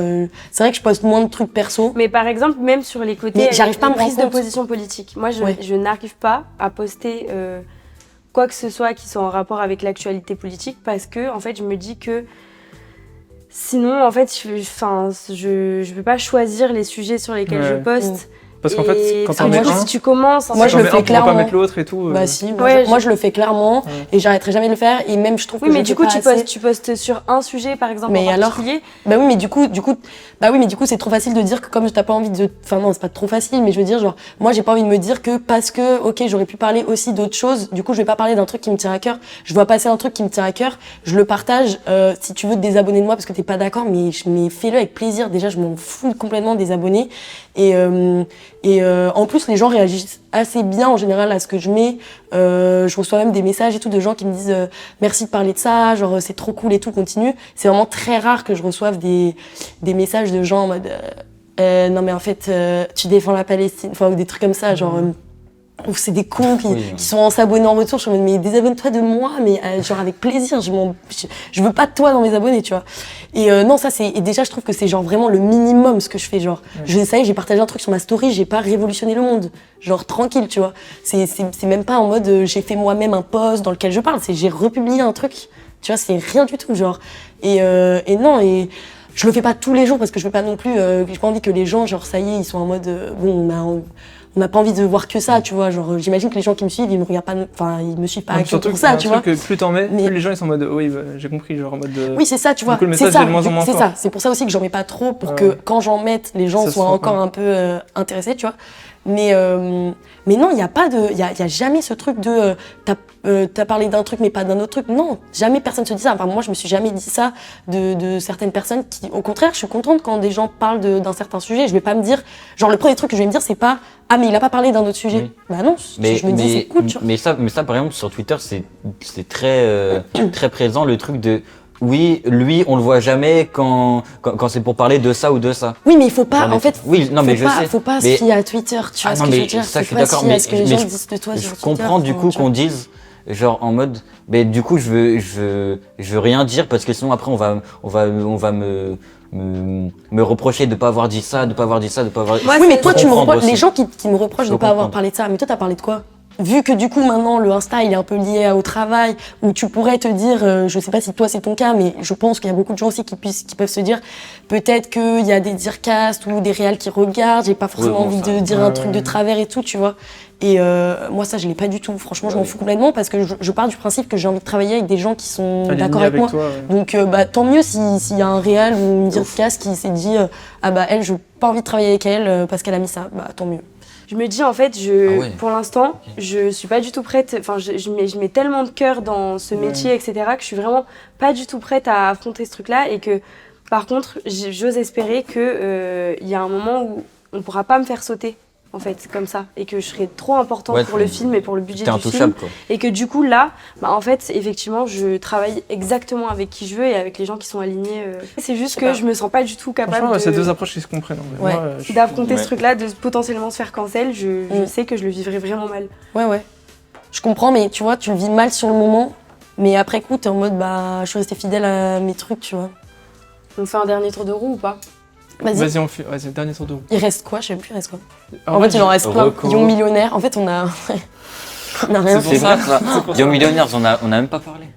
c'est vrai que je poste moins de trucs perso. Mais par exemple, même sur les côtés, j'arrive pas à me rendre prise de position politique. Moi, je n'arrive pas à poster quoi que ce soit qui soit en rapport avec l'actualité politique parce que, en fait, je me dis que sinon, en fait, je peux pas choisir les sujets sur lesquels je poste. Parce qu'en fait, quand on met si tu commences, moi je le fais clairement. On peut pas mettre l'autre et tout. Bah si, moi je le fais clairement et j'arrêterai jamais de le faire et même je trouve que mais du coup tu postes sur un sujet par exemple en particulier. Bah oui, mais du coup c'est trop facile de dire que comme t'as pas envie de, non c'est pas trop facile, mais je veux dire genre moi j'ai pas envie de me dire que parce que ok j'aurais pu parler aussi d'autres choses, du coup je vais pas parler d'un truc qui me tient à cœur. Je vois passer un truc qui me tient à cœur, je le partage. Si tu veux te désabonner de moi parce que t'es pas d'accord, mais fais-le avec plaisir. Déjà je m'en fous complètement des abonnés et en plus, les gens réagissent assez bien en général à ce que je mets. Je reçois même des messages et tout de gens qui me disent merci de parler de ça, genre c'est trop cool et tout, continue. C'est vraiment très rare que je reçoive des messages de gens en mode non mais en fait tu défends la Palestine, enfin ou des trucs comme ça, genre ou c'est des cons qui sont en s'abonnant en retour. Je me dis mais désabonne-toi de moi, mais genre avec plaisir. Je veux pas de toi dans mes abonnés, tu vois. Et non, ça c'est. Et déjà, je trouve que c'est genre vraiment le minimum ce que je fais. Genre, ça y est, j'ai partagé un truc sur ma story, j'ai pas révolutionné le monde. Genre tranquille, tu vois. C'est même pas en mode j'ai fait moi-même un post dans lequel je parle. C'est j'ai republié un truc. Tu vois, c'est rien du tout, genre. Et non, et je le fais pas tous les jours parce que je veux pas non plus. J'ai pas envie que les gens, genre ça y est, ils sont en mode bon, on n'a pas envie de voir que ça, tu vois. Genre, j'imagine que les gens qui me suivent, ils me regardent pas, enfin, ils me suivent pas que pour ça, tu vois. Que plus t'en mets, plus les gens ils sont en mode, oui, j'ai compris, genre en mode. Oui, c'est ça, tu vois. C'est ça. C'est ça. C'est pour ça aussi que j'en mais pas trop, pour que quand j'en mette, les gens soient encore un peu intéressés, tu vois. Mais non, il n'y a pas de, il y a jamais ce truc de t'as parlé d'un truc mais pas d'un autre truc. Non, jamais personne se dit ça. Enfin, moi, je me suis jamais dit ça de certaines personnes qui, au contraire, je suis contente quand des gens parlent d'un certain sujet. Je vais pas me dire, genre le premier truc que je vais me dire, c'est pas ah mais il a pas parlé d'un autre sujet. Oui. Bah non, je me dis c'est cool. Tu vois. Mais ça, par exemple, sur Twitter, c'est très, très présent le truc de. Oui, lui, on le voit jamais quand c'est pour parler de ça ou de ça. Oui, mais il faut pas, en fait, oui, non, mais je sais. faut pas mais... se fier à Twitter, tu vois ce que je veux dire. Ça, je suis pas d'accord, se fier à ce que les gens disent de toi je sur Twitter. comprends du coup qu'on dise, genre en mode, mais du coup, je veux rien dire parce que sinon après on va me reprocher de pas avoir dit ça, de pas avoir dit ça, de pas avoir. Moi, Oui, mais toi, tu me comprendre reproches, les aussi. gens qui me reprochent Je de peux pas avoir comprendre. parlé de ça, mais toi, t'as parlé de quoi? Vu que du coup maintenant le Insta il est un peu lié au travail, où tu pourrais te dire, je sais pas si toi c'est ton cas, mais je pense qu'il y a beaucoup de gens aussi qui peuvent se dire peut-être qu'il y a des dircasts ou des réals qui regardent, j'ai pas forcément bon, envie ça, de dire un truc de travers et tout, tu vois. Et moi ça je l'ai pas du tout, franchement je m'en fous complètement parce que je pars du principe que j'ai envie de travailler avec des gens qui sont Aligné d'accord avec moi. toi, ouais. Donc tant mieux s'il y a un réal ou une dircast qui s'est dit ah bah elle j'ai pas envie de travailler avec elle parce qu'elle a mis ça, bah tant mieux. Je me dis en fait, Ah ouais. pour l'instant, je suis pas du tout prête. Enfin, je mets tellement de cœur dans ce métier, etc., que je suis vraiment pas du tout prête à affronter ce truc-là. Et que, par contre, j'ose espérer que y a un moment où on pourra pas me faire sauter, en fait, comme ça, et que je serai trop importante pour le film et pour le budget T'es du film. intouchable quoi. Et que du coup, là, bah, en fait, effectivement, je travaille exactement avec qui je veux et avec les gens qui sont alignés. C'est juste que je me sens pas du tout capable Franchement, c'est deux de... approches qui se comprennent. En vrai. Ouais. Moi, je- d'affronter Ouais. ce truc-là, de potentiellement se faire cancel. Je sais que je le vivrai vraiment mal. Ouais. Je comprends, mais tu vois, tu le vis mal sur le moment, mais après coup, t'es en mode, bah, je suis restée fidèle à mes trucs, tu vois. On fait un dernier tour de roue ou pas? Vas-y. Vas-y, on fait. Vas-y, dernier tour de roue. Il reste quoi? Je sais même plus, il reste quoi. Alors, En fait, il en reste plein. Reco. Young Millionnaire. En fait, on a rien. C'est vrai ça. Young Millionaires, on a même pas parlé.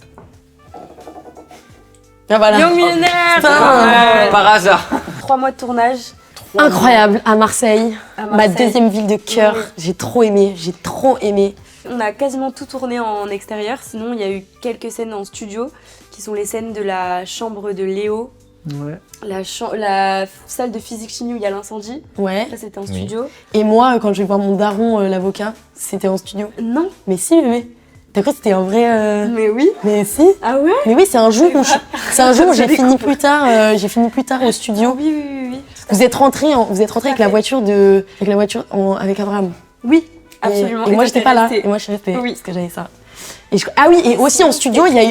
Ah, voilà. Young Millionnaire. Putain. Par hasard. 3 mois de tournage Incroyable, à Marseille. à Ma Marseille. deuxième ville de cœur. Ouais. J'ai trop aimé. On a quasiment tout tourné en extérieur, sinon il y a eu quelques scènes en studio, qui sont les scènes de la chambre de Léo, Ouais. la salle de physique-chimie où il y a l'incendie. Ouais. Ça c'était en Oui. studio. Et moi, quand je vais voir mon daron, l'avocat, c'était en studio. Non, Mais si, bébé. T'as cru que c'était un vrai. mais oui. Mais si. Ah ouais? Mais oui, c'est un jour où j'ai J'ai fini plus tard. J'ai fini plus tard au studio. Oui. Vous êtes rentré avec la voiture avec Abraham. Oui, absolument. Et moi j'étais pas là. restée. Et moi je suis restée Oui. parce que j'avais ça. Ah oui, et aussi en studio, il y a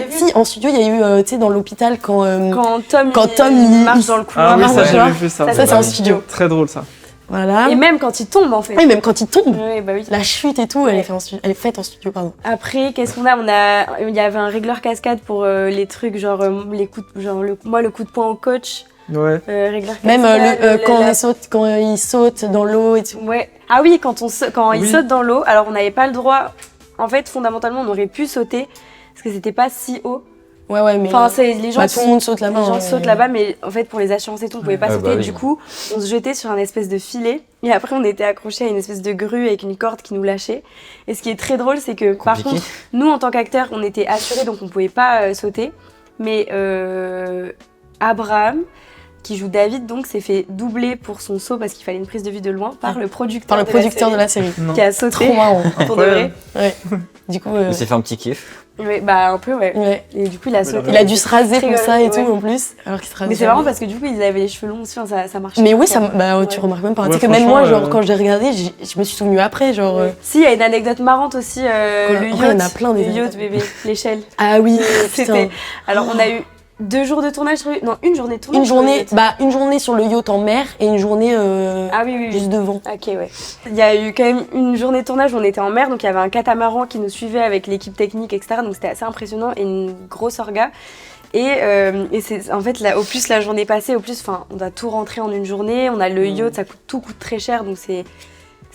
eu tu sais dans l'hôpital quand Quand Tom il marche dans le couloir. Ah oui, marche ça, dans le j'ai couloir. vu ça. Ça, c'est en studio. Très drôle, ça. voilà. Et même quand il tombe en fait. Oui, même quand il tombe, Oui, bah oui. la chute et tout, elle est faite en studio, pardon. Après, qu'est-ce qu'on a? Il y avait un régleur cascade pour les trucs, genre les coups, le coup de poing au coach. Ouais. Régleur cascade. Même quand il saute dans l'eau et tout. Ouais. Ah oui, quand il Oui. saute dans l'eau, alors on n'avait pas le droit. En fait, fondamentalement, on aurait pu sauter parce que c'était pas si haut. Ouais, mais Enfin, les gens, tout le monde saute là-bas. les gens hein, sautent là-bas, mais en fait, pour les assurances et tout, on pouvait pas Ah, sauter. bah oui. Du coup, on se jetait sur un espèce de filet. Et après, on était accrochés à une espèce de grue avec une corde qui nous lâchait. Et ce qui est très drôle, c'est que par Compliqué. contre, nous, en tant qu'acteurs, on était assurés, donc on pouvait pas sauter. Mais Abraham, qui joue David, donc s'est fait doubler pour son saut parce qu'il fallait une prise de vue de loin par le producteur. Par le producteur de la série. Non. qui a Trop sauté marrant. pour de vrai. Ouais. Du coup, Il s'est fait un petit kiff. Ouais, bah un peu, ouais. ouais. Et du coup, il a sauté. Il a dû se raser pour ça et tout Ouais. en plus, alors qu'il se rase Mais c'est jamais. marrant parce que du coup, ils avaient les cheveux longs aussi, enfin, ça marchait. Mais oui, quoi. tu Ouais. remarques même pas. Ouais, Tu sais que même moi, franchement, genre, quand j'ai regardé, je me suis souvenu après, genre. Si, il y a une anecdote marrante aussi, le Après, yacht. il y en a plein, des le yacht, anecdotes. bébé, l'échelle. Ah oui, C'était. putain. Alors, on a eu 2 jours de tournage sur... Non, une journée de tournage. Une journée sur le yacht en mer et une journée Ah oui. juste devant. Ok, ouais. Il y a eu quand même une journée de tournage où on était en mer, donc il y avait un catamaran qui nous suivait avec l'équipe technique, etc. Donc c'était assez impressionnant et une grosse orga. Et c'est en fait, au plus la journée passée, au plus, enfin, on doit tout rentrer en une journée. On a le yacht, tout coûte très cher, donc c'est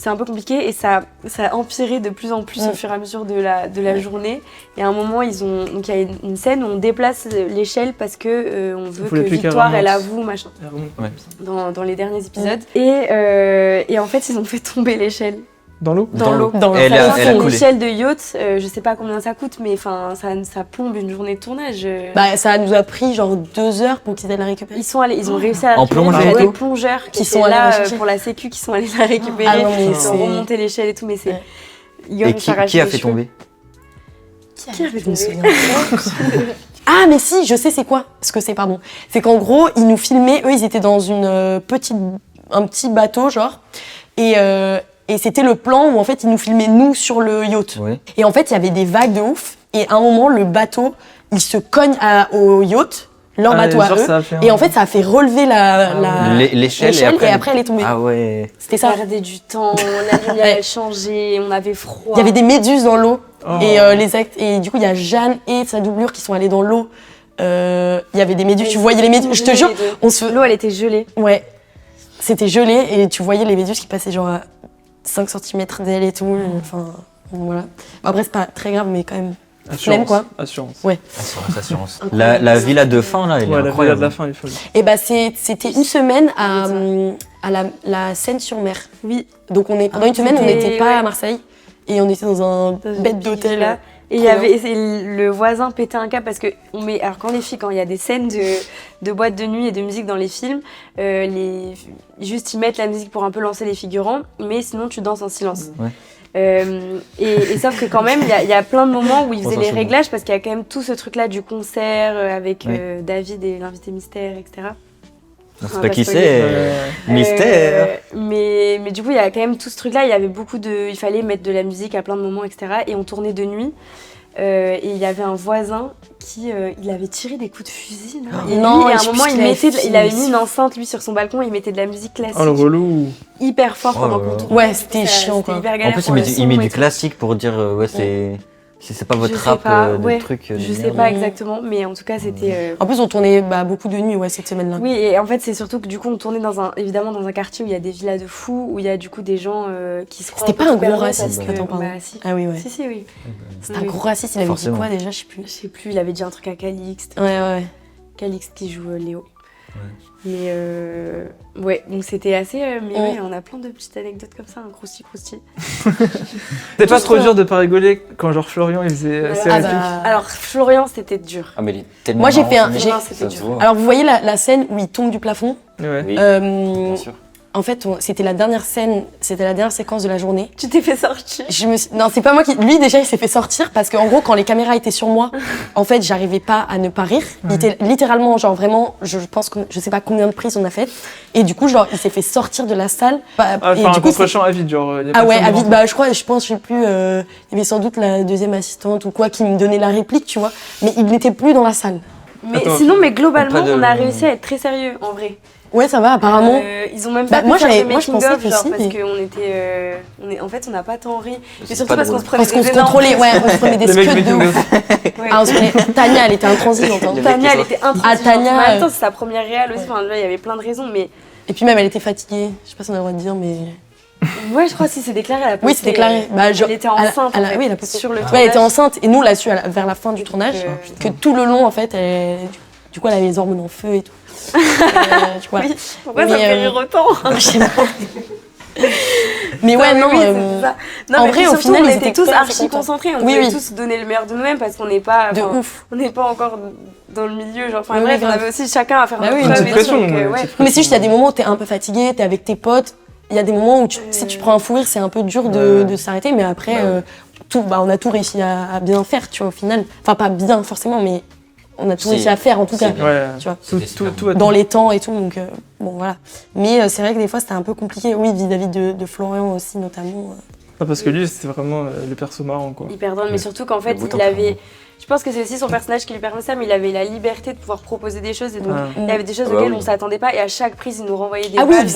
un peu compliqué et ça a empiré de plus en plus au fur et à mesure de la journée. Et à un moment, donc il y a une scène où on déplace l'échelle parce que on veut que voulait plus qu'elle Victoire elle remonte. avoue machin Ouais. dans les derniers épisodes. Et en fait, ils ont fait tomber l'échelle. Dans l'eau Dans l'eau. Dans Elle Sachant a- que elle a c'est une coulé. échelle de yacht, je sais pas combien ça coûte, mais enfin ça plombe une journée de tournage. Bah, ça nous a pris genre 2 heures pour qu'ils aillent la récupérer. Ils ont réussi à la En récupérer. plongée. Il y a Ah ouais. des plongeurs qui Qui sont étaient allés la là chercher. pour la sécu, qui sont allés la récupérer. Ah non, mais Ils c'est- ont remonté l'échelle et tout, mais c'est. Ouais. Guillaume Et qui s'arrache a les fait cheveux. tomber? Qui a fait Je me tomber souviens pas. Ah, mais si, je sais c'est quoi. Ce que c'est, pardon. C'est qu'en gros, ils nous filmaient. Eux, ils étaient dans un petit bateau, genre. Et c'était le plan où, en fait, ils nous filmaient, nous, sur le yacht. Ouais. Et en fait, il y avait des vagues de ouf. Et à un moment, le bateau, il se cogne au yacht, leur bateau à genre, eux. ça a fait Et en fait, ça a fait relever L'échelle et après. elle est tombée. Ah ouais. C'était Ça ça. perdait du temps, la lumière Ouais. elle changeait, on avait froid. Il y avait des méduses dans l'eau. Oh. Et du coup, il y a Jeanne et sa doublure qui sont allées dans l'eau. Il y avait des méduses. Tu voyais les méduses. Je te jure, on se. L'eau elle était gelée. Ouais. C'était gelé et tu voyais les méduses qui passaient genre à 5 cm d'elle et tout. Enfin, voilà. Bon, après, c'est pas très grave, mais quand même. Flemme, quoi. Assurance. Assurance. Incroyable. La villa de fin là, elle est Ouais, la villa incroyable. de la fin, il faut le Et bah, c'était une semaine à la Seine-sur-Mer. Oui. Donc, pendant une semaine, on C'était- n'était pas ouais. à Marseille et on était dans un Dans une bête petite d'hôtel. villa. Et il y avait le voisin pétait un câble parce que alors quand il y a des scènes de boîtes de nuit et de musique dans les films, juste ils mettent la musique pour un peu lancer les figurants, mais sinon tu danses en silence. Ouais. Et sauf que quand même il y a plein de moments où ils faisaient Bon, ça, les c'est bon. réglages parce qu'il y a quand même tout ce truc là du concert avec Ouais. David et l'invité mystère, etc. On sait On pas va qui spoiler. c'est. Mystère. Mais du coup, il y a quand même tout ce truc-là. Il y avait il fallait mettre de la musique à plein de moments, etc. Et on tournait de nuit. Et il y avait un voisin qui il avait tiré des coups de fusil. Là. Et Non, lui, à je un moment, sais plus ce qu'il avait il avait filmé. mis une enceinte lui sur son balcon. Il mettait de la musique classique Oh, le relou. hyper fort Oh pendant là qu'on là. tournait. Ouais, c'était chiant, C'était quoi. hyper En galère plus, pour le il son met et du tout. classique pour dire ouais, c'est pas votre Je sais rap pas, de ouais. truc. de Je sais merde. pas exactement, mais en tout cas, c'était. En plus, on tournait beaucoup de nuit cette semaine-là. Oui, et en fait, c'est surtout que du coup, on tournait évidemment dans un quartier où il y a des villas de fous, où il y a du coup des gens qui se croient. C'était peu pas un tout gros perdus raciste, parce que- attends, pardon. Bah, si. Ah oui, ouais. Si, oui. C'était un Oui. gros raciste, il avait Forcément. dit quoi déjà, je sais plus. Je sais plus, il avait dit un truc à Calixte. Ouais. Calixte qui joue Léo. Mais ouais, donc c'était assez. Mais Ouais. ouais, on a plein de petites anecdotes comme ça, un crousty. C'était pas trop dur de pas rigoler quand genre Florian il faisait ses Ah répliques. bah. Alors, Florian, c'était dur. Ah, mais il est tellement. Moi, j'ai marrant, fait un- ce mec, j'ai- Non, ça c'était se dur. voit. Alors, vous voyez la scène où il tombe du plafond Ouais. Oui, Euh, bien sûr. En fait, c'était la dernière scène, c'était la dernière séquence de la journée. Tu t'es fait sortir. Non, c'est pas moi qui. Lui, déjà, il s'est fait sortir parce qu'en gros, quand les caméras étaient sur moi, en fait, j'arrivais pas à ne pas rire. Il était littéralement, genre vraiment, je pense que je sais pas combien de prises on a faites. Et du coup, genre, il s'est fait sortir de la salle. Ah, et enfin, un du coup, contre-champ à vide, genre. y a ah ouais, personne à devant vide, toi. je pense, je sais plus, il y avait sans doute la deuxième assistante ou quoi qui me donnait la réplique, tu vois. Mais il n'était plus dans la salle. Mais Attends, sinon, mais globalement, pas de- on a réussi à être très sérieux en vrai. Ouais, ça va, apparemment. Ils ont même Bah, pas pu moi, faire j'avais- de moi, je making pensais of, que genre, si, parce mais- qu'on était. En fait, on n'a pas tant ri. Mais C'est surtout pas parce qu'on drôle. se prenait Parce qu'on des se énormes contrôlait, ouais, on se prenait des Les mecs scuds de making ouf. of. Ouais. Ah, on se prenait... Tania, elle était intransigeante. Hein. Les mecs Tania, qui elle sont- était intransigeante. Ah, Tania, Mais en même temps, c'est sa première réal aussi. Enfin, là, il y avait plein de raisons, mais Et puis même, elle était fatiguée. Je sais pas si on a le droit de dire, mais... ouais, je crois que si c'est déclaré, elle a Oui, posté, c'est déclaré. Bah, genre, elle était enceinte. elle a- en fait, oui, elle a posté. sur le Ouais, elle était tournage. enceinte. Et nous, là-dessus, vers la fin du tournage, que- que tout le long, en fait, du coup, elle avait les hormones en feu et tout. Du coup, voilà. Oui, pourquoi ça me Mais, fait rire autant Je sais pas. Mais ouais, non. oui, c'est ça. Non, en mais vrai, puis au surtout, final, on ils était étaient tous quand même archi contents. concentrés. On Oui, voulait oui. tous donner le meilleur de nous-mêmes parce qu'on n'est pas. De enfin, ouf. On n'est pas encore dans le milieu. Genre, enfin, Oui, bref, on grave. avait aussi chacun à faire Bah notre oui, preuve une et petite tout, donc, pression, ouais. petite Mais si, il y a des moments où t'es un peu fatigué, t'es avec tes potes. Il y a des moments où si tu prends un fou rire, c'est un peu dur de s'arrêter. Mais après, on a tout réussi à bien faire, tu vois, au final. Enfin, pas bien forcément, mais on a tout Si. réussi à faire, en tout C'est cas. bien. Ouais. Tu vois. Tout, C'était super tout, Dans les temps et tout, donc bon, voilà. Mais c'est vrai que des fois, c'était un peu compliqué. Oui, vis-à-vis de Florian aussi, notamment. Ah, parce que lui, c'était vraiment le perso marrant, quoi. Hyper drôle, mais surtout qu'en fait, Le bout il en avait. Je pense que c'est aussi son personnage qui lui permet ça, mais il avait la liberté de pouvoir proposer des choses. Et donc, Ah. il y avait des choses Ah bah auxquelles oui. on s'attendait pas. Et à chaque prise, il nous renvoyait des Ah oui, balles,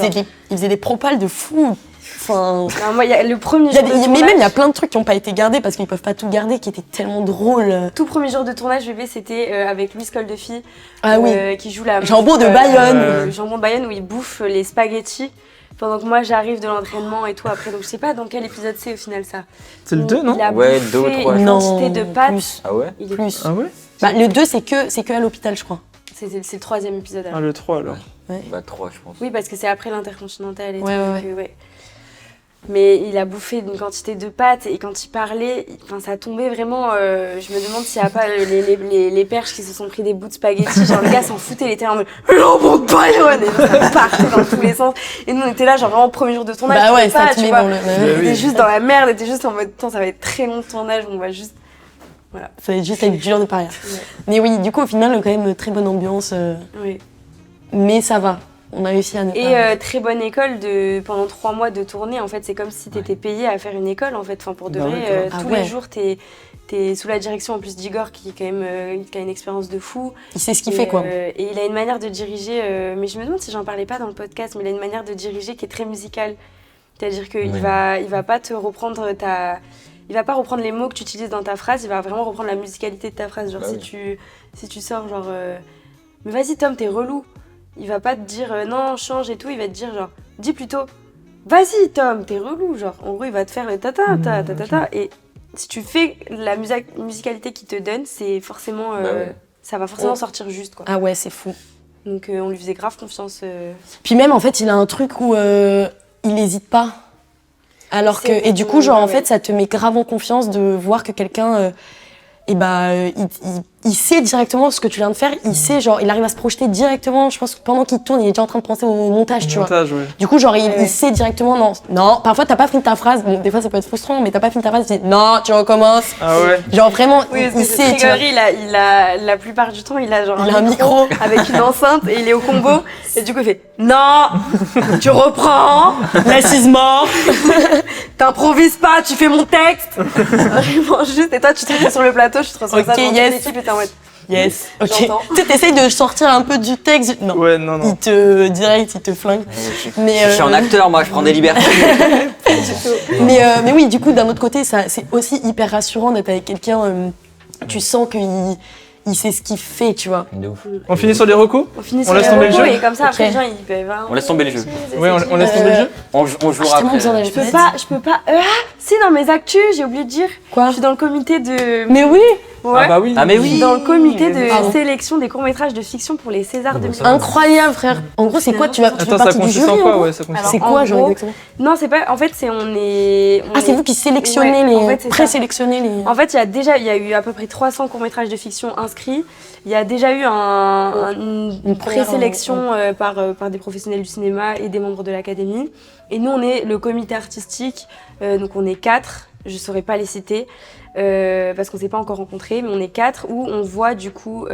il faisait des propales de fou. Enfin. genre. Non, moi, il y a le premier Il y a jour des- de mais tournage. même, il y a plein de trucs qui n'ont pas été gardés parce qu'ils peuvent pas tout garder, qui étaient tellement drôles. Tout premier jour de tournage, bébé, c'était avec Louis Coldefi, Ah oui. qui joue la Jambon de Bayonne. Jambon de Bayonne, où il bouffe les spaghettis pendant que moi j'arrive de l'entraînement et tout après. Donc je sais pas dans quel épisode c'est au final ça. C'est le 2, non Il a Ouais, bouffé 2 ou 3. une Non, quantité de pâtes. plus. Ah ouais? Il est- Plus. Ah ouais Bah, le 2, c'est que à l'hôpital, je crois. C'est le troisième épisode. alors. Ah, le 3 alors. Bah 3, je pense. Oui, parce que c'est après l'intercontinental et Ouais, tout. ouais, donc, ouais. mais il a bouffé une quantité de pâtes et quand il parlait, ça tombait vraiment. Je me demande s'il n'y a pas les perches qui se sont pris des bouts de spaghetti. Genre le gars s'en foutait, il était là en mode jambon de Bayonne et ça partait dans tous les sens. Et nous on était là, genre vraiment premier jour de tournage. Bah ouais, ça pas, te tu met vois. dans le. On était juste dans la merde, on était juste en mode ça va être très long de tournage, on va juste. Voilà. Ça va juste être dur de parler. Ouais. Mais oui, du coup, au final, quand même, très bonne ambiance. Oui. Mais ça va. On a réussi à ne pas. Et très bonne école pendant 3 mois de tournée. En fait, c'est comme si tu étais payé à faire une école. En fait, pour de Bah vrai, ouais, Ah tous ouais. les jours, t'es sous la direction en plus d'Igor qui quand même qui a une expérience de fou. Il sait ce qu'il fait, quoi. Et il a une manière de diriger. Mais je me demande si j'en parlais pas dans le podcast, mais il a une manière de diriger qui est très musicale. C'est-à-dire qu'il Oui. il va pas te reprendre il va pas reprendre les mots que tu utilises dans ta phrase, il va vraiment reprendre la musicalité de ta phrase. Genre Bah si tu sors genre mais vas-y Tom, t'es relou. Il va pas te dire non, change et tout, il va te dire genre dis plutôt vas-y Tom, t'es relou, genre en gros, il va te faire le ta ta ta ta ta ta et si tu fais la musicalité qu'il te donne, c'est forcément ouais. ça va forcément sortir juste quoi. Ah ouais, c'est fou. Donc on lui faisait grave confiance. Puis même, en fait, il a un truc où il n'hésite pas. Alors que, C'est et du coup, genre, en ouais. fait, ça te met grave en confiance de voir que quelqu'un, il sait directement ce que tu viens de faire. Il sait, genre, il arrive à se projeter directement. Je pense que pendant qu'il tourne, il est déjà en train de penser au montage, tu vois. Montage, ouais. Du coup, genre, il Ouais. sait directement, non, parfois, t'as pas fini ta phrase. Bon, des fois, ça peut être frustrant, mais t'as pas fini ta phrase, tu dis, non, tu recommences. Ah ouais. Genre, vraiment, Oui, parce que il cette sait, tu vois. rigolerie, il a la plupart du temps, il a genre Il a un micro. avec une enceinte et il est au combo. Et du coup, il fait non, tu reprends, L'assise mort. t'improvises pas, tu fais mon texte. Vraiment juste, et toi, tu te mets sur le plateau, je te reçois ça Ok, devant toute yes. l'équipe et t'es en mode Yes, ok. J'entends. Tu sais, t'essayes de sortir un peu du texte. Non. Ouais, non, non. Il te flingue. Mais, Je suis un acteur, moi, je prends des libertés. mais oui, du coup, d'un autre côté, c'est aussi hyper rassurant d'être avec quelqu'un. Tu sens qu'il sait ce qu'il fait, tu vois. De ouf. On finit sur les recos on finit On sur laisse les tomber le recos jeu et comme ça, après, Ok. les gens, ils peuvent. On laisse tomber le jeu. Ouais, on laisse tomber le jeu. On Ah, jouera tellement besoin après. d'aller Je peux pas. Si, dans mes actus, j'ai oublié de dire. Quoi Je suis dans le comité de. Mais oui, Ouais. Ah bah oui. Ah, mais Je suis oui. dans le comité de Pardon. sélection des courts-métrages de fiction pour les Césars Ah, bah, 2020. ça. incroyable, frère. En gros, c'est quoi tu fais Attends, ça partie du consiste jury en quoi en gros ouais, ça consiste Alors, C'est en quoi, genre, gros, exactement Non, c'est pas. En fait, on est. Ah, c'est vous qui sélectionnez Ouais, les. en fait, c'est ça. Présélectionnez les. En fait, il y a eu à peu près 300 courts-métrages de fiction inscrits. Il y a déjà eu une première, présélection par des professionnels du cinéma et des membres de l'académie. Et nous, on est le comité artistique. Donc, on est 4. Je ne saurais pas les citer parce qu'on ne s'est pas encore rencontrés, mais on est 4 où on voit du coup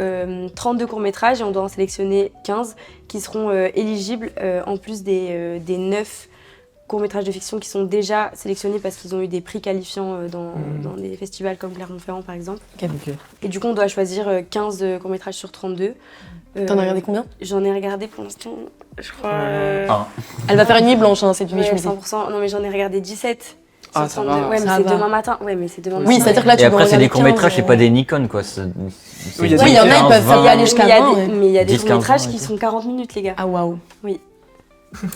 32 courts-métrages et on doit en sélectionner 15 qui seront éligibles en plus des 9 courts-métrages de fiction qui sont déjà sélectionnés parce qu'ils ont eu des prix qualifiants dans des festivals comme Clermont-Ferrand par exemple. Ok. Et du coup, on doit choisir 15 courts-métrages sur 32. T'en as regardé combien J'en ai regardé pour l'instant, je crois. Un. Elle va faire une nuit blanche, hein, cette nuit, Ouais, je me dis. 100%. Non, mais j'en ai regardé 17. Ah, sur ça 32. va. Ouais, mais Ça c'est va. demain matin. Ouais, mais c'est demain Oui, matin. c'est-à-dire que là, tu Et dois après, c'est regarder des courts-métrages, 15, c'est pas des Nikon, quoi. Oui, il y a Oui, il y en a, ils peuvent faire Mais il y a aller des- jusqu'à mais il y a 20, des- ouais. mais il y a des 10, 15 courts-métrages ans, qui et tout. sont 40 minutes, les gars. Ah, waouh.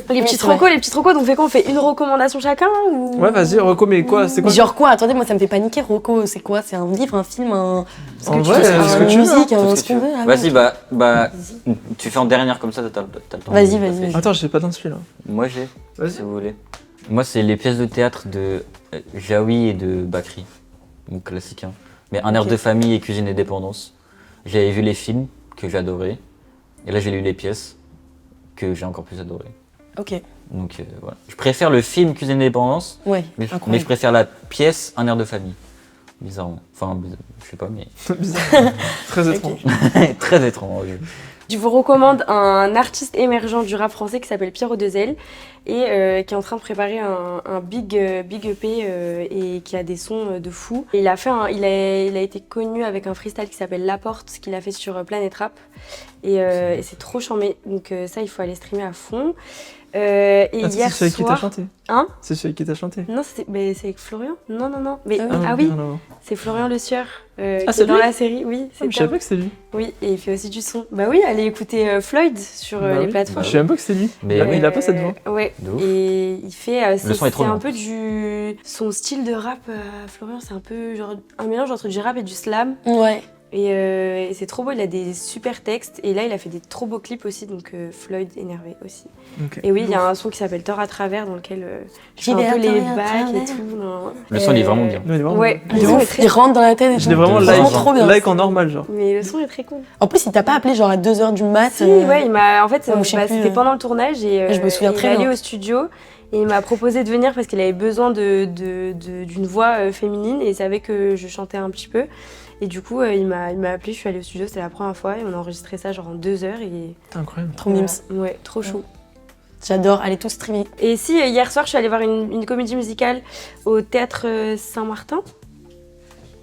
Les petites recos, donc on fait quoi? On fait une recommandation chacun ou... Ouais, vas-y, reco, mais quoi C'est quoi Genre quoi? Attendez, moi, ça me fait paniquer. Rocco, c'est quoi? C'est un livre, un film, En vrai, une ce que tu veux. musique, Tout ce ce que qu'on tu veut. veux. Ah ouais. Vas-y, bah, tu fais en dernière comme ça, t'as le temps. Vas-y, de vas-y, passer. vas-y. Attends, j'ai pas dans celui-là. Moi, j'ai, Vas-y. si vous voulez. Moi, c'est les pièces de théâtre de Jaoui et de Bakri. Donc classique, hein. Mais Un air Ok. de famille et Cuisine et dépendance. J'avais vu les films que j'ai adorés. Et là, j'ai lu les pièces que j'ai encore plus adorées. Ok, Donc voilà. Je préfère le film Cuisine et dépendance, ouais, mais je incroyable. préfère la pièce Un air de famille. Bizarrement. Enfin, je sais pas, mais Bizarre. Très étrange. très étrange. Je vous recommande un artiste émergent du rap français qui s'appelle Pierrot Dezel et qui est en train de préparer un big EP et qui a des sons de fou. Et il a été connu avec un freestyle qui s'appelle La Porte, qu'il a fait sur Planet Rap. Et c'est trop charmé. Donc ça, il faut aller streamer à fond. Et Ah, hier c'est celui qui t'a soir... chanté. Hein? C'est celui qui t'a chanté. Non, c'est avec Florian? Non. Mais, Ah oui, rien à voir. c'est Florian Le Sieur qui c'est est dans lui la série. Oui, Ah, mais je savais pas que c'était lui. Oui, et il fait aussi du son. Bah oui, allez écouter Floyd sur Bah les oui. plateformes. Je savais même pas que c'était lui. Mais il a pas cette voix. Ouais, De ouf. et il fait. Le son est trop c'est un bien. peu son style de rap, Florian, c'est un peu genre un mélange entre du rap et du slam. Ouais. Et c'est trop beau, il a des super textes. Et là, il a fait des trop beaux clips aussi, donc Floyd énervé aussi. Ok. Et oui, il y a un son qui s'appelle Tort à travers, dans lequel je fais J'y vais un peu à les travers, à bacs et travers. tout. Non. Le son, il est vraiment bien. Non, il est vraiment Ouais, bien. le De son est ouf, très il rentre dans la tête et Je tout. l'ai vraiment Vraiment like, trop bien. like en normal, genre. Mais le son est très cool. En plus, il t'a pas appelé genre à 2h du mat. Si, ouais, il m'a. En fait, je sais plus, c'était pendant le tournage et je me souviens très il est allé bien. au studio et il m'a proposé de venir parce qu'il avait besoin d'une voix féminine et il savait que je chantais un petit peu. Et du coup, il m'a appelé, je suis allée au studio, c'était la première fois et on a enregistré ça genre en 2 heures et. C'est incroyable. Trop mimes. Ouais, trop chaud. J'adore, allez tous streamer. Et si, hier soir, je suis allée voir une comédie musicale au théâtre Saint-Martin.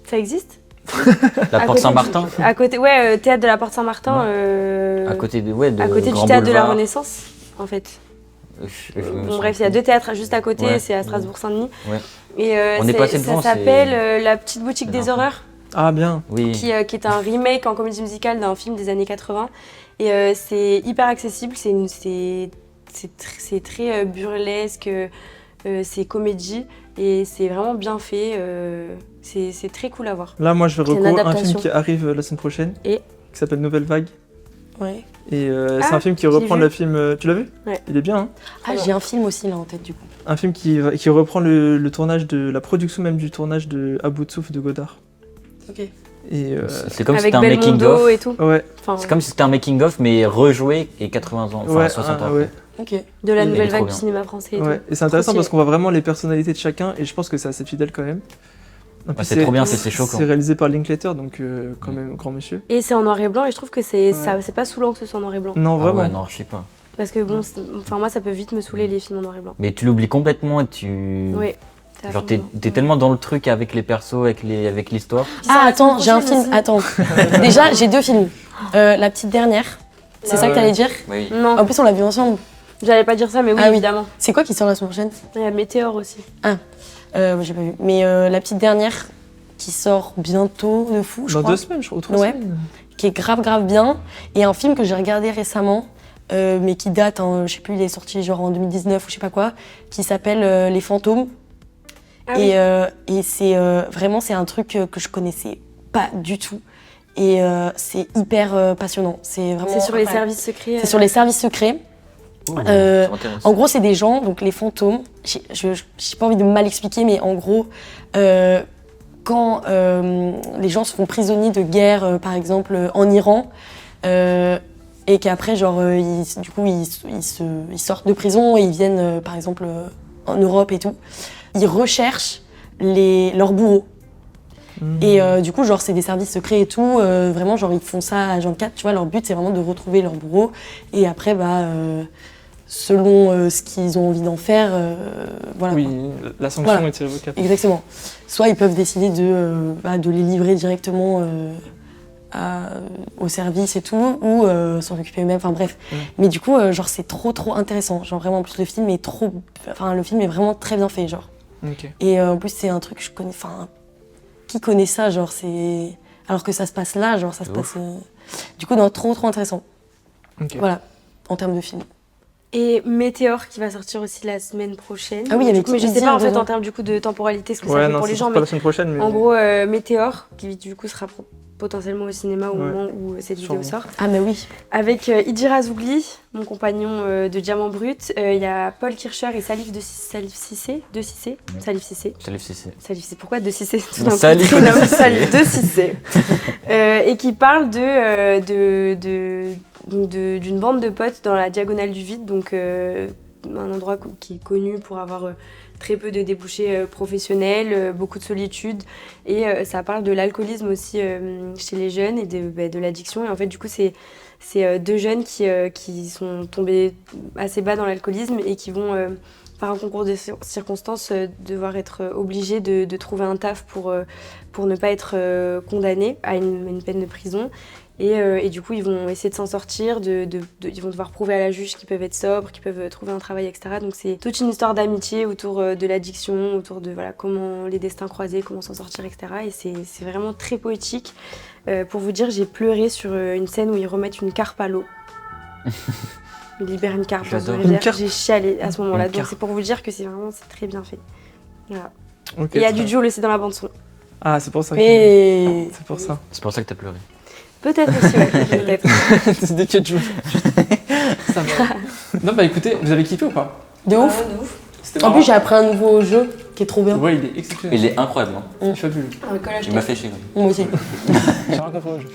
Ça existe? La À Porte côté Saint-Martin, À côté, ouais, théâtre de la Porte Saint-Martin. à côté de, ouais, de à côté du Grand théâtre de la Boulevard. Renaissance, en fait. Me Bon, bref, il y a 2 théâtres juste à côté, Ouais. c'est à Strasbourg-Saint-Denis. Ouais. Et On est passé devant, ça c'est- s'appelle La Petite Boutique des D'accord. Horreurs, Ah, bien. Oui. qui est un remake en comédie musicale d'un film des années 80. Et c'est hyper accessible, c'est très burlesque, c'est comédie et c'est vraiment bien fait. C'est très cool à voir. Là, moi, je vais C'est une recourir un adaptation. film qui arrive la semaine prochaine. Et qui s'appelle Nouvelle Vague. Ouais. Et c'est Ah, un film qui je l'ai reprend vu. le film. Tu l'as vu? Ouais. Il est bien, hein? Ah, j'ai un film aussi là en tête du coup. Un film qui reprend le tournage de la production même du tournage de À bout de souffle de Godard. Ok. Et C'est comme si avec c'était un making Belmondo of. et tout. ouais, Enfin, C'est comme si c'était un making of mais rejoué et 80 ans, enfin ouais, 60 ans. ouais, Ok. de la il est nouvelle trop vague bien. du cinéma français et ouais. tout. Et c'est intéressant Trop parce stylé. qu'on voit vraiment les personnalités de chacun et je pense que c'est assez fidèle quand même. En plus, c'est trop bien, c'est choquant. C'est réalisé par Linklater, donc quand même grand monsieur. Et c'est en noir et blanc et je trouve que c'est Ouais. c'est pas saoulant que ce soit en noir et blanc. Non, Ah vraiment. ouais, non, je sais pas. Parce que bon, enfin moi ça peut vite me saouler les films en noir et blanc. Mais tu l'oublies complètement et tu. Ouais. c'est à Genre fond t'es dedans. tellement dans le truc avec les persos, avec l'histoire. Ah, attends, j'ai un prochaine film. aussi. Attends. Déjà, j'ai 2 films. La petite dernière. C'est Ah ça que ouais. t'allais dire? Oui. Non, En plus, on l'a vu ensemble. j'allais pas dire ça, mais oui, Ah oui. évidemment. C'est quoi qui sort la semaine prochaine? Il y a Météore aussi. J'ai pas vu. Mais la petite dernière qui sort bientôt de fou, je Dans crois. 2 semaines, je crois, ou 3 Ouais. semaines. Qui est grave bien. Et un film que j'ai regardé récemment, mais qui date, hein, je sais plus, il est sorti genre en 2019 ou je sais pas quoi, qui s'appelle Les Fantômes. Ah oui. Et c'est vraiment, c'est un truc que je connaissais pas du tout. Et c'est hyper passionnant. C'est vraiment. C'est sur les incroyable. services secrets. C'est sur les services secrets. Ouh, Euh, c'est intéressant. En gros, c'est des gens, donc les fantômes. J'ai pas envie de mal expliquer, mais en gros, quand les gens se font prisonniers de guerre, par exemple en Iran, et qu'après, genre, ils sortent de prison et ils viennent, par exemple, en Europe et tout, ils recherchent leurs bourreaux. Et du coup, genre, c'est des services secrets et tout. Vraiment, genre, ils font ça à 24. Tu vois, leur but, c'est vraiment de retrouver leur bourreau. Et après, selon ce qu'ils ont envie d'en faire, voilà. Oui, quoi. la sanction Voilà. est irrévocable. Exactement. Soit ils peuvent décider de les livrer directement au service et tout, ou s'en occuper eux-mêmes. Enfin bref. Ouais. Mais du coup, genre, c'est trop intéressant. Genre, vraiment, en plus, le film est vraiment très bien fait, genre. Ok. Et en plus, c'est un truc que je connais. Enfin, qui connaît ça, genre, c'est. Alors que ça se passe là, genre, ça se De passe. Du coup, non, trop intéressant. Ok. Voilà, en termes de film. Et Météore qui va sortir aussi la semaine prochaine. Ah oui, il y avait Du coup, mais je sais Kizzy pas en fait dedans. en termes du coup de temporalité ce que ça Ouais, fait non, pour les c'est gens, pas mais la semaine prochaine, mais. en gros Météore qui du coup sera potentiellement au cinéma au Ouais. moment où cette vidéo Sûrement. sort. Ah, mais oui. Avec Idira Zougli, mon compagnon de Diamant Brut, il y a Paul Kircher et Salif Cissé. Salif Cissé. Salif Cissé. Salif Cissé, pourquoi de Cissé tout Non, d'un coup, Salif tout d'un coup, Cissé. Salif de Cissé. Et qui parle d'une bande de potes dans la diagonale du vide, donc un endroit qui est connu pour avoir très peu de débouchés professionnels, beaucoup de solitude, et ça parle de l'alcoolisme aussi chez les jeunes et de l'addiction. Et en fait, du coup, c'est 2 jeunes qui sont tombés assez bas dans l'alcoolisme et qui vont, par un concours de circonstances, devoir être obligés de trouver un taf pour ne pas être condamnés à une peine de prison. Et du coup, ils vont essayer de s'en sortir, ils vont devoir prouver à la juge qu'ils peuvent être sobres, qu'ils peuvent trouver un travail, etc. Donc c'est toute une histoire d'amitié autour de l'addiction, autour de comment les destins croisés, comment s'en sortir, etc. Et c'est vraiment très poétique. Pour vous dire, j'ai pleuré sur une scène où ils remettent une carpe à l'eau. Ils libèrent une carpe dans J'adore. une Une rivière. carpe. J'ai chialé à ce moment-là. Une Donc carpe. c'est pour vous dire que c'est très bien fait. Voilà. Ok, Et il y a très du Jul aussi dans la bande son. Ah, c'est pour ça. Mais C'est pour ça. C'est pour ça que t'as pleuré. Peut-être aussi, ouais. Peut-être. C'est dès que tu joues. Ça va. Non, bah écoutez, vous avez kiffé ou pas? de ouf. C'était En marrant. plus, j'ai appris un nouveau jeu qui est trop bien. Ouais, il est exceptionnel. Il est incroyable. Hein. Il est fabuleux. Un collage Il m'a fait chier. Moi aussi. J'ai rencontré au jeu.